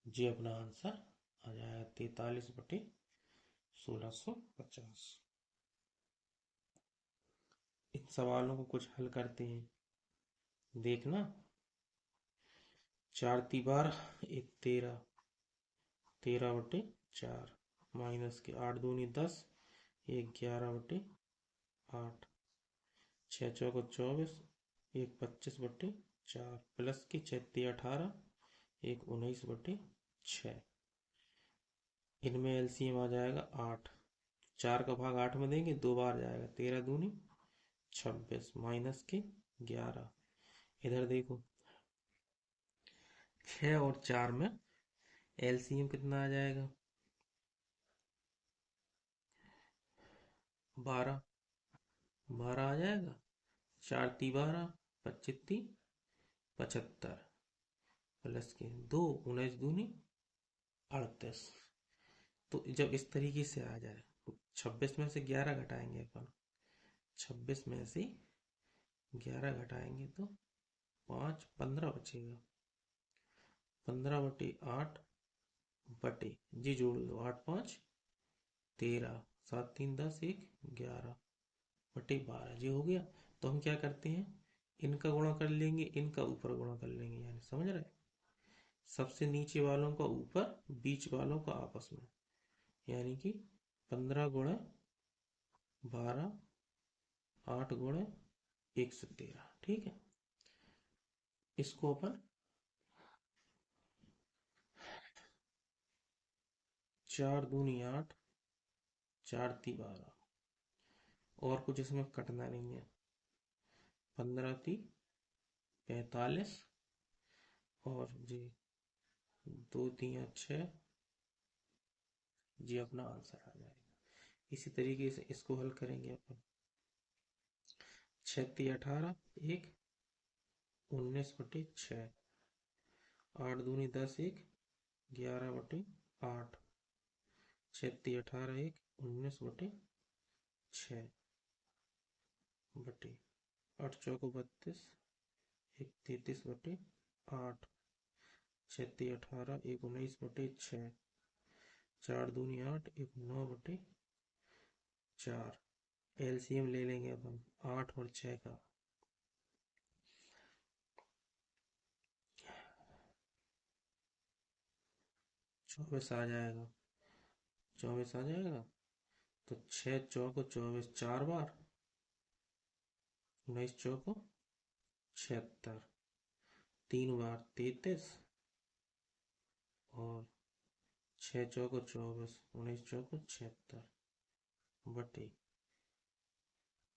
जी अपना आंसर आ जाएगा 43/1650। इन सवालों को कुछ हल करते हैं, देखना। 4 × 12 = 13, 13/4 माइनस के 8 दूनी 10, 1 11/4 8, 6 चौको 24, एक 25/4 प्लस की 6 18, एक 19/6। इनमें एलसीएम आ जाएगा 8। 4 का भाग 8 में देंगे, 2 बार जाएगा, 13 दूनी 26 माइनस के 11। इधर देखो 6 और 4 में एलसीएम कितना आ जाएगा? 12। 12 आ जाएगा। 4 × 12, 25 75 प्लस के 2, 19 दूनी 38। तो जब इस तरीके से आ जाए तो 26 में से 11 घटाएंगे अपन। 26 में से 11 घटाएंगे तो 5, 15 बचेगा। 15/8 बटे जी जोड़ दो, 8 5 13, 7 3 10, 1 11/12 जी हो गया। तो हम क्या करते हैं, इनका गुणा कर लेंगे, इनका ऊपर गुणा कर लेंगे, यानी समझ रहे, सबसे नीचे वालों का ऊपर, बीच वालों का आपस में, यानी कि 15 × 12, 8 × 113। ठीक है, इसको अपन 4 दूनी 8, 4 × 12, और कुछ इसमें कटना नहीं है। 15 × 45 और जी 2 × 6 जी अपना आंसर आ जाएगा। इसी तरीके से इसको हल करेंगे अपन। 6 × 18, 1 19/6, 8 दूनी 10, 1 11/8, 6 × 18, 1 19/6 बटे 8 चौको 32, 1 33/8, 6 × 18, 1 19/6, 4 दूनी 8, 1 9/4। एलसीएम ले लेंगे अब हम 8 और 6 का। 24 आ जाएगा। 24 आ जाएगा तो 6 चौको 24 4 बार, 19 चौको 76, 3 बार 33, और 6 चौको 24, 19 चौको 76 बटे,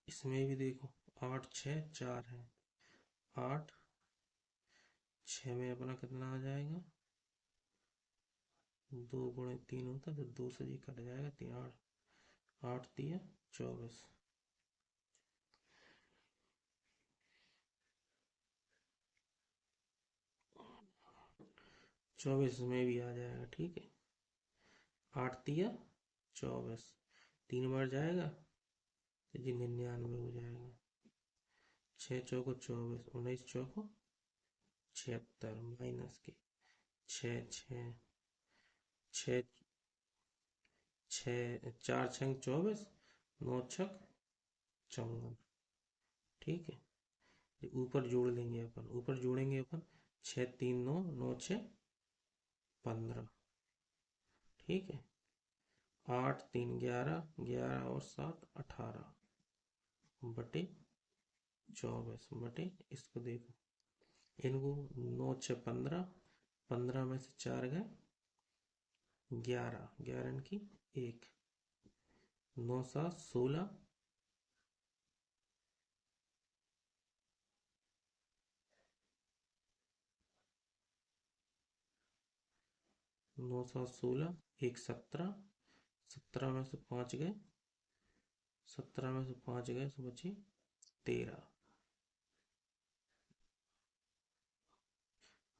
इसमें भी देखो 8 6 4 है। 8 6 में अपना कितना आ जाएगा? 2 × 3 होता तो 2 से जी कट जाएगा, 3 8 8 3 24। 24 में भी आ जाएगा। ठीक है, 8 3 24, 3 बार जाएगा तो जी 99 हो जाएगा। 6 चौको 24, 19 चौको 76 माइनस के 6 6 6 6 4 6 24, 9 6 54। ठीक है, ऊपर जोड़ लेंगे अपन, ऊपर जोड़ेंगे अपन 6 3 9, 9 6 15। ठीक है, 8 3 11, 11 और 7 18 बटे 24 बटे, इसको देखो, इनको 9 6 15, 15 में से 4 गए 11, 11 की 1, 9 7 16, 9 7 16, 1 17, 17 में से 5 गए, 17 में से 5 गए तो बची 13,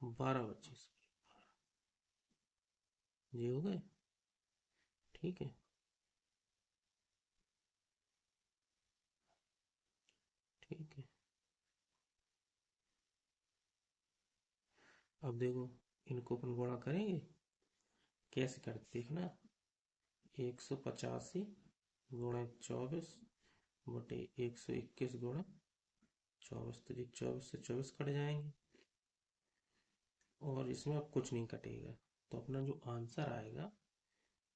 12 बची, ये हो गए। ठीक है, ठीक है। अब देखो, इनको अपन गुणा करेंगे, कैसे करते देखना। 185 × 24 बटे 121 × 24, तो 24 से 24 कट जाएंगे, और इसमें अब कुछ नहीं कटेगा, तो अपना जो आंसर आएगा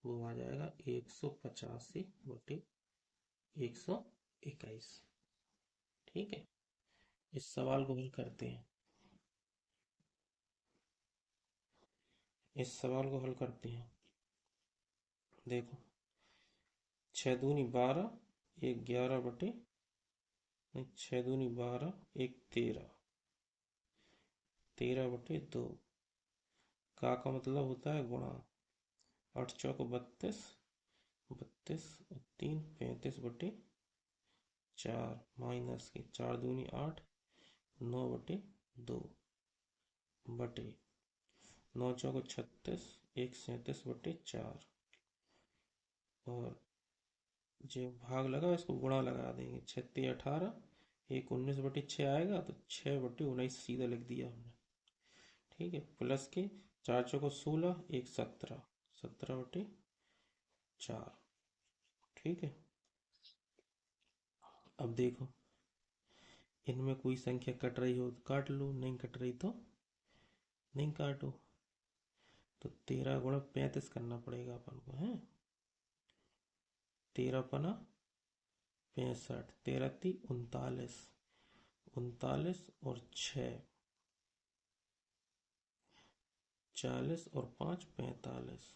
वो आ जाएगा 185 बटे 121। 21। ठीक है, इस सवाल को हल करते हैं। इस सवाल को हल करते हैं। देखो, 6 दूनी 12, एक 11 बटे, 6 दूनी 12, एक 13, 13 बटे 2 का मतलब होता है गुणा। 8 चौक 32, 32 और 3 35 बटे 4 माइनस के 4 दूनी 8, 9 बटे 2 बटे 9 चौक 36, एक 37 बटे 4 और जो भाग लगा इसको गुणा लगा देंगे। 36 18, एक 19 बटे 6 आएगा तो 6 बटे 19 सीधा लिख दिया हमने। ठीक है, प्लस के 4 चौक 16, एक 17, 17 बटे 4। ठीक है, अब देखो, इनमें कोई संख्या कट रही हो तो काट लो, नहीं कट रही तो नहीं काटो। तो 13 × 35 करना पड़ेगा अपन को, है 13 × 5 = 65, 13 × 3 = 39, 39 और 6 40 और 5 45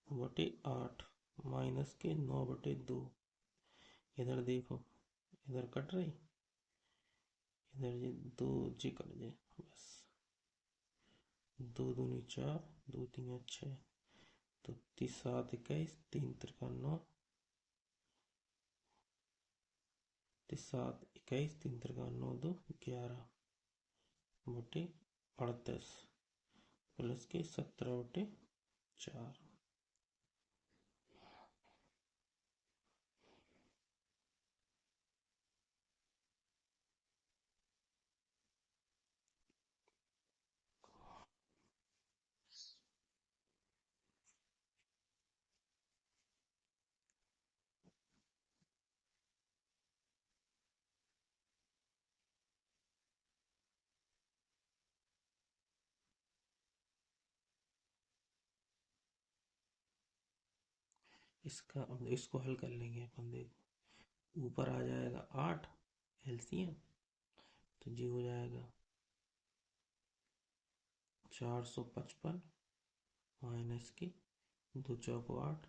बटे 8 माइनस के 9 बटे 2। इधर देखो, इधर कट रही, इधर ये 2 जी कट जाए बस। 2 दूनी 4, 2 3 6, तो 7 21, 3 × 9, 7 21, 3 × 9 2 11 बटे 38 प्लस के 17 बटे 4। इसका अब इसको हल कर लेंगे अपन। देखो, ऊपर आ जाएगा 8 एलसीएम, तो जी हो जाएगा 455 माइनस की 2 चौको 8,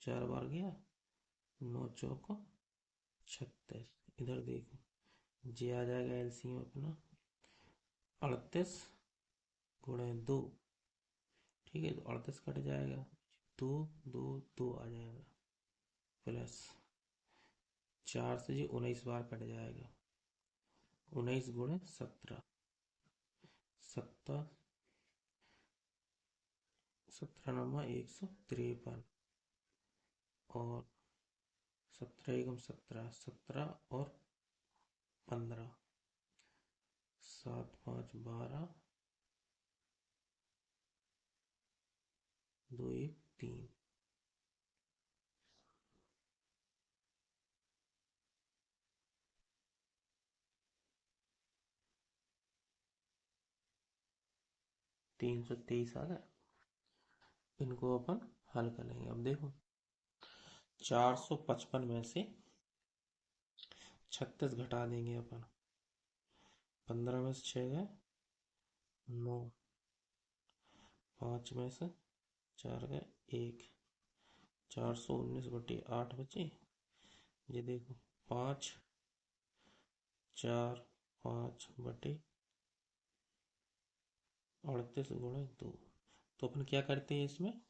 4 बार गया, 9 चौको 36। इधर देखो, जी आ जाएगा एलसीएम अपना 38 × 2। ठीक है, तो 38 कट जाएगा, 2 2 2 आ जाएगा, प्लस 4 से जी 19 बार कट जाएगा, 19 × 17, 17 17×9 = 153 और 17 × 17 17 और 15, 7 5 12, 2 1 3। 323 आ गया। इनको अपन हल करेंगे। अब देखो, 455 में से 36 घटा देंगे अपन। 15 में से 6 गए 9, 5 में से 4 गए 1, 419/8 बचे। ये देखो 5 4 5 बटे 38 × 2। तो अपन क्या करते हैं इसमें,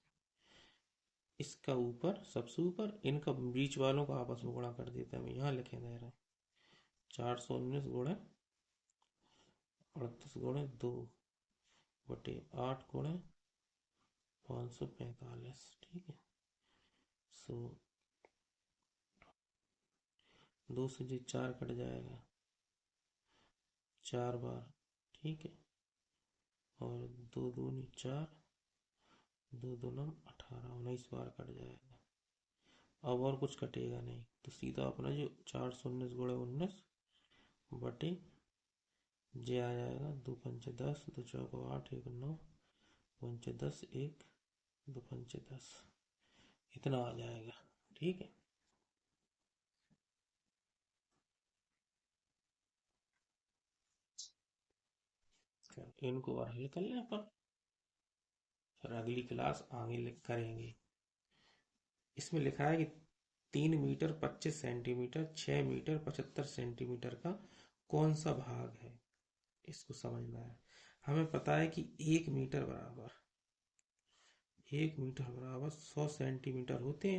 इसका ऊपर सबसे ऊपर इनका बीच वालों का आपस में गुणा कर देते हैं। यहाँ लिखे दे रहे हैं 419 × 38 × 2 बटे 8 × 545। ठीक है, सो 2 से जी 4 कट जाएगा 4 बार। ठीक है, और 2 दूनी 4, 2 दूना 18, 19 बार कट जाएगा। अब और कुछ कटेगा नहीं, तो सीधा अपना जो 419 × 19 बटे जे आ जाएगा 2 पंचे 10, 2 चौको 8, 1 9, 5 10, 1 2 पंचे 10। इतना आ जाएगा। ठीक है, इनको और हल कर लें अपन, फिर अगली क्लास आगे करेंगे। इसमें लिखा है कि 3 मीटर 25 सेंटीमीटर 6 मीटर 75 सेंटीमीटर का कौन सा भाग है, इसको समझना है। हमें पता है कि 1 मीटर बराबर 100 सेंटीमीटर होते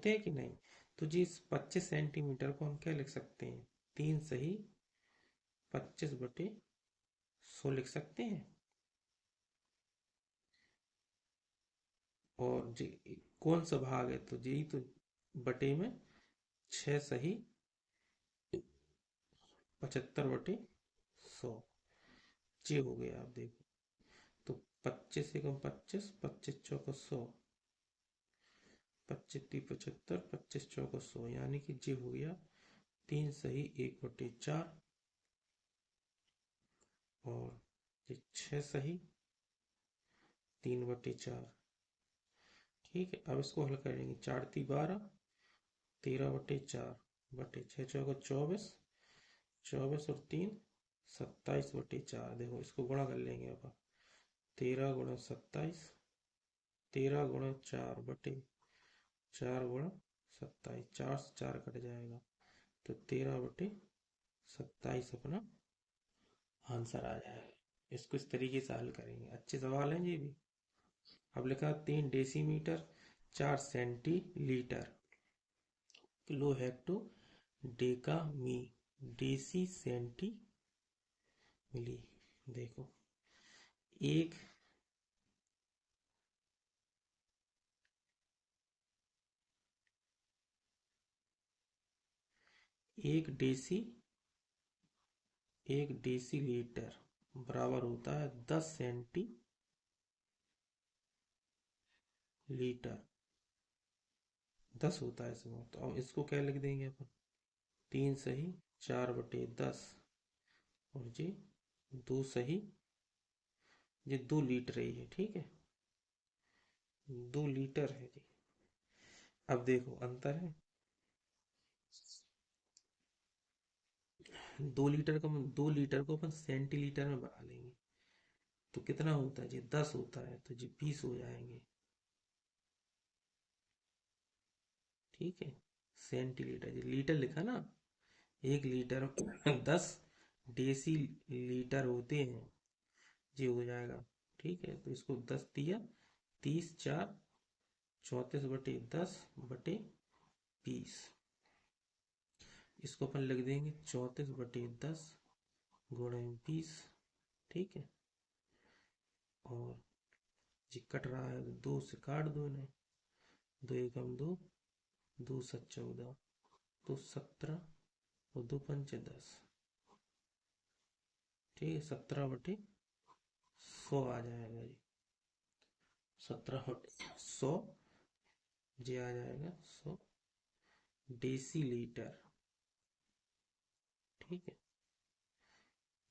हैं कि नहीं। तो जी इस 25 सेंटीमीटर को हम क्या लिख सकते हैं, 3 सही 25/100 लिख सकते हैं। और जी कौन सा भाग है, तो जी तो बटे में 6 सही 75/100 जी हो गया। आप देखो, तो 25 × 25 25 × 100 25 × 75 25 × 100 यानी कि जी हो गया 3 सही 1/4 और ये 6 सही 3/4। ठीक है, अब इसको हल करेंगे। 4×3 = 12 13/4 बटे 6 × 4 = 24 24 और 3 27/4। देखो इसको गुणा कर लेंगे अपन, 13 × 27 13 × 4 बटे 4 × 27 4 से 4 कट जाएगा, तो 13/27 अपना आंसर आ जाएगा। इसको इस तरीके से हल करेंगे। अच्छे सवाल हैं ये भी। अब लिखा 3 decimetre 4 centilitre kilo hecto deca मी डेसी सेंटी मिली। देखो एक एक डेसी एक डेसीलीटर बराबर होता है 10 सेंटीलीटर। 10 होता है इसमें, तो अब इसको क्या लिख देंगे अपन, 3 सही 4/10 और जी 2 सही, ये 2 लीटर ही है। ठीक है, 2 लीटर है जी। अब देखो अंतर है, 2 लीटर को अपन सेंटीलीटर में बढ़ा लेंगे तो कितना होता है जी, 10 होता है, तो जी 20 हो जाएंगे। ठीक है, सेंटीलीटर जी लीटर लिखा ना, 1 लीटर 10 डेसी लीटर होते हैं जी, हो जाएगा। ठीक है, तो इसको 10 दिया 30 4 34/10/20। इसको अपन लिख देंगे 34/10 गुणे 20। ठीक है, और जी कट रहा है तो 2 से काट दो इन्हें, 2 × 2 = 2 2 × 7 = 14 तो 17 और 2 × 5 = 10। ठीक है, 17/100 आ जाएगा जी, 17/100 जी आ जाएगा 100 डेसीलीटर। ठीक है,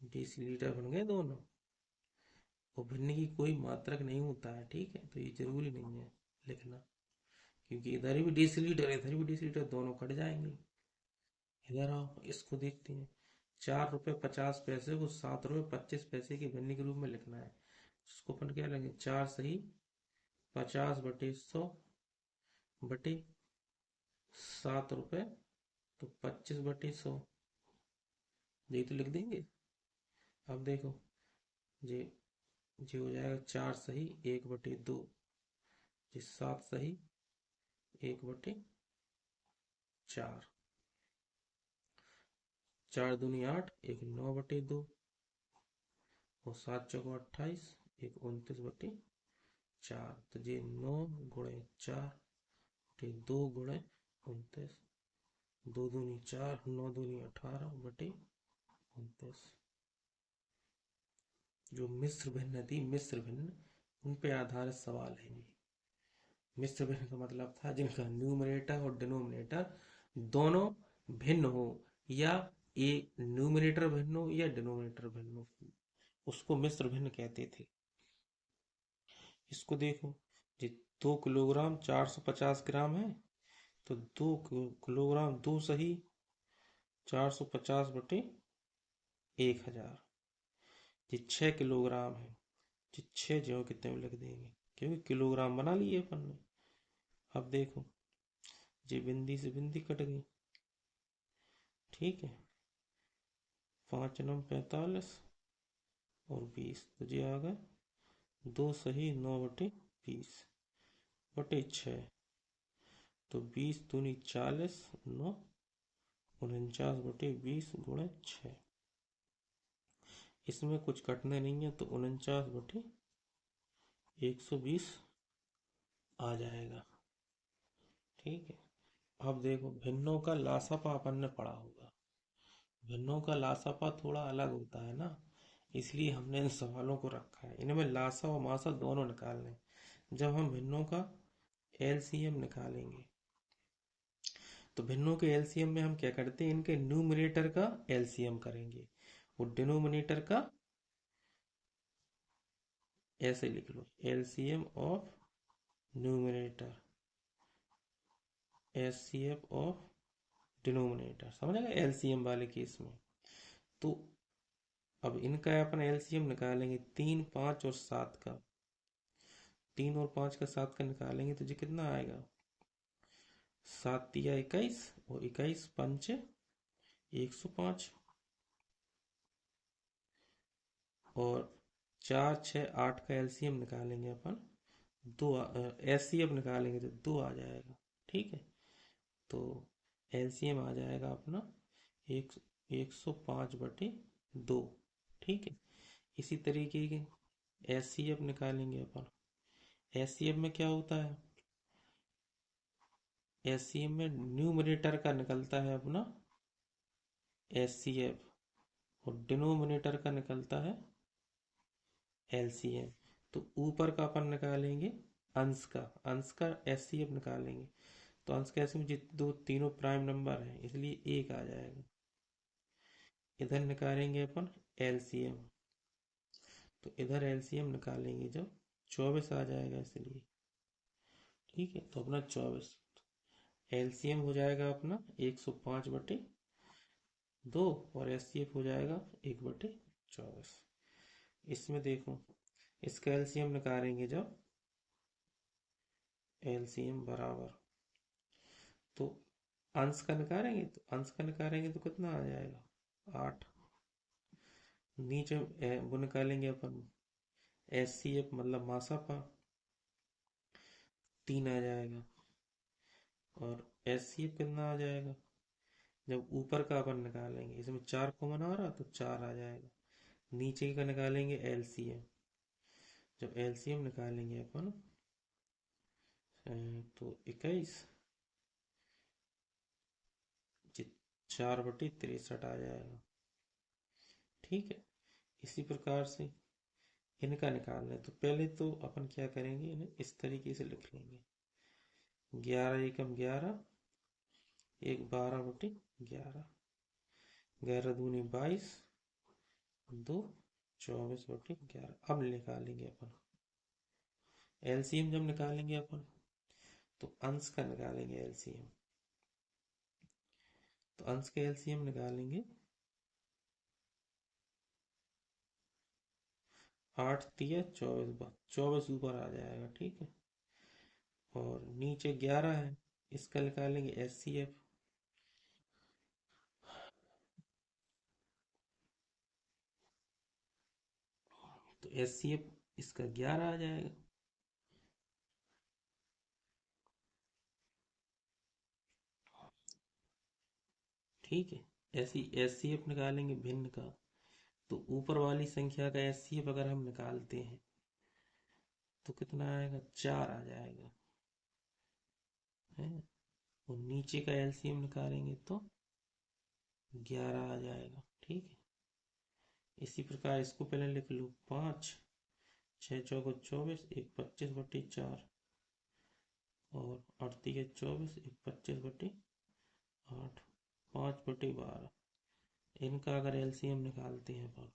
डेसीलीटर बन गए दोनों, और भिन्न की कोई मात्रक नहीं होता है। ठीक है, तो ये जरूरी नहीं है लिखना, क्योंकि इधर भी डेसीलीटर इधर भी डेसीलीटर, दोनों कट जाएंगे। इधर आओ, इसको देखते हैं। 4 रुपये 50 पैसे को 7 रुपये 25 पैसे के भिन्न के रूप में लिखना है। उसको अपन क्या लेंगे, 4 सही 50/100 बटे 7 रुपये तो 25/100 यही तो लिख देंगे। अब देखो ये ये हो जाएगा 4 सही 1/2 ये 7 सही 1/4 4 दूनी 8 एक 9/2 और 7 × 4 = 28 एक 29/4। तो ये 9 × 4 = 2 × 29 2 दूनी 4 9 दूनी 18/29। जो मिश्र भिन्न थी, मिश्र भिन्न, उन पे आधारित सवाल है ये। मिश्र भिन्न का मतलब था जिनका न्यूमरेटर और डिनोमिनेटर दोनों भिन्न हो, या एक न्यूमरेटर भिन्न हो या डिनोमिनेटर भिन्न हो, उसको मिश्र भिन्न कहते थे। इसको देखो, 2 किलोग्राम 450 ग्राम है, तो 2 किलोग्राम, दो सही 450/1000। ये 6 किलोग्राम है। ये 6 जो कितने में लिख देंगे, क्योंकि किलोग्राम बना लिए अपन ने। अब देखो, ये बिंदी से बिंदी कट गई, ठीक है। 5×9 = 45 और 20, तो ये आ गया 2 सही 9/20/6। तो 20 दूनी 40, 9 49/20 × 6। इसमें कुछ कटने नहीं है, तो 49/120 आ जाएगा, ठीक है। अब देखो, भिन्नों का लासापा अपन ने पढ़ा होगा। भिन्नों का लासापा थोड़ा अलग होता है ना, इसलिए हमने इन सवालों को रखा है। इनमें लासा और मासा दोनों निकालने हैं। जब हम भिन्नों का एलसीएम निकालेंगे, तो भिन्नों के एलसीएम में हम क्या करते हैं, इनके न्यूमरेटर का एलसीएम करेंगे और डिनोमिनेटर का ऐसे लिख लो, LCM of numerator, HCF of denominator. समझ गए एलसीएम वाले केस में। तो अब इनका अपन एलसीएम निकालेंगे, 3, 5 और 7 का। 3 और 5 का 7 का निकालेंगे तो ये कितना आएगा, 7 तिया 21 और 21 पंचे 105, और 4, 6, 8 का एलसीएम निकालेंगे अपन, 2 एचसीएफ निकालेंगे तो 2 आ जाएगा, ठीक है। तो एलसीएम आ जाएगा अपना 105/2, ठीक है। इसी तरीके के एचसीएफ निकालेंगे अपन। एचसीएफ में क्या होता है, एचसीएफ में न्यूमरेटर का निकलता है अपना एचसीएफ और डिनोमिनेटर का निकलता है एलसीएम। तो ऊपर का अपन निकालेंगे अंश का एचसीएफ निकालेंगे, तो अंश कैसे में दो तीनों प्राइम नंबर है, इसलिए 1 आ जाएगा। इधर निकालेंगे अपन एलसीएम, तो इधर एलसीएम निकालेंगे जब 24 आ जाएगा, इसलिए ठीक है। तो अपना 24 एलसीएम हो जाएगा अपना 105/2 और एचसीएफ हो जाएगा 1/24। इसमें देखो, इसका एलसीएम निकालेंगे जब, एलसीएम बराबर, तो अंश का निकालेंगे तो कितना आ जाएगा 8। नीचे वो निकालेंगे अपन एचसीएफ मतलब मासापा, 3 आ जाएगा। और एचसीएफ कितना आ जाएगा, जब ऊपर का अपन निकालेंगे, इसमें 4 कॉमन आ रहा तो 4 आ जाएगा। नीचे का निकालेंगे एलसीएम, जब एलसीएम निकालेंगे अपन तो 21 4/63 आ जाएगा, ठीक है। इसी प्रकार से इनका निकालना है, तो पहले तो अपन क्या करेंगे, इन्हें इस तरीके से लिख लेंगे, 11 एकम 11, 1 12/11, 11 दूनी 22, 2 24/11। अब निकालेंगे अपन एलसीएम, जब निकालेंगे अपन तो अंश का निकालेंगे एलसीएम, तो अंश का एलसीएम निकालेंगे 8 तिया 24, 24 ऊपर आ जाएगा, ठीक है। और नीचे 11 है, इसका निकालेंगे एचसीएफ, तो एचसीएफ इसका 11 आ जाएगा, ठीक है। ऐसी एचसीएफ निकालेंगे भिन्न का, तो ऊपर वाली संख्या का एचसीएफ अगर हम निकालते हैं तो कितना आएगा, 4 आ जाएगा है। और नीचे का एलसीएम निकालेंगे तो 11 आ जाएगा, ठीक है। इसी प्रकार इसको पहले लिख लो, 5 6 चौको 24, 1 25/4 और 8 तिया 24, 1 25/8, 5/12। इनका अगर एलसीएम निकालते हैं अपन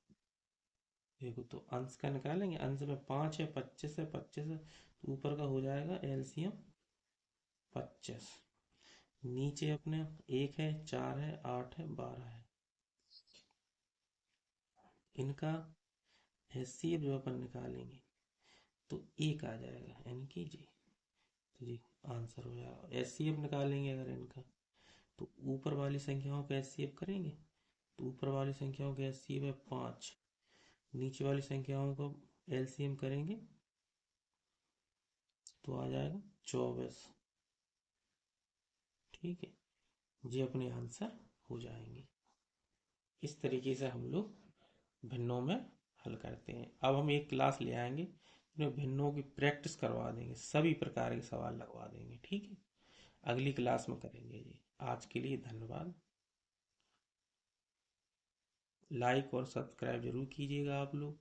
देखो तो अंश का निकालेंगे, अंश में 5 है, 25 है, 25 है तो ऊपर का हो जाएगा एलसीएम 25। नीचे अपने 1 है, 4 है, 8 है, 12 है। इनका एचसीएफ जो अपन निकालेंगे तो 1 आ जाएगा, यानी कि जी, तो जी आंसर हो जाएगा। एचसीएफ निकालेंगे अगर इनका तो ऊपर वाली संख्याओं का एचसीएफ करेंगे तो ऊपर वाली संख्याओं का एचसीएफ है 5, नीचे वाली संख्याओं का एलसीएम करेंगे तो आ जाएगा 24। ठीक है, ये अपने आंसर हो जाएंगे। इस तरीके से हम लोग भिन्नों में हल करते हैं। अब हम एक क्लास ले आएंगे जिसमें भिन्नों की प्रैक्टिस करवा देंगे, सभी प्रकार के सवाल लगवा देंगे। ठीक है, अगली क्लास में करेंगे जी। आज के लिए धन्यवाद। लाइक और सब्सक्राइब जरूर कीजिएगा आप लोग।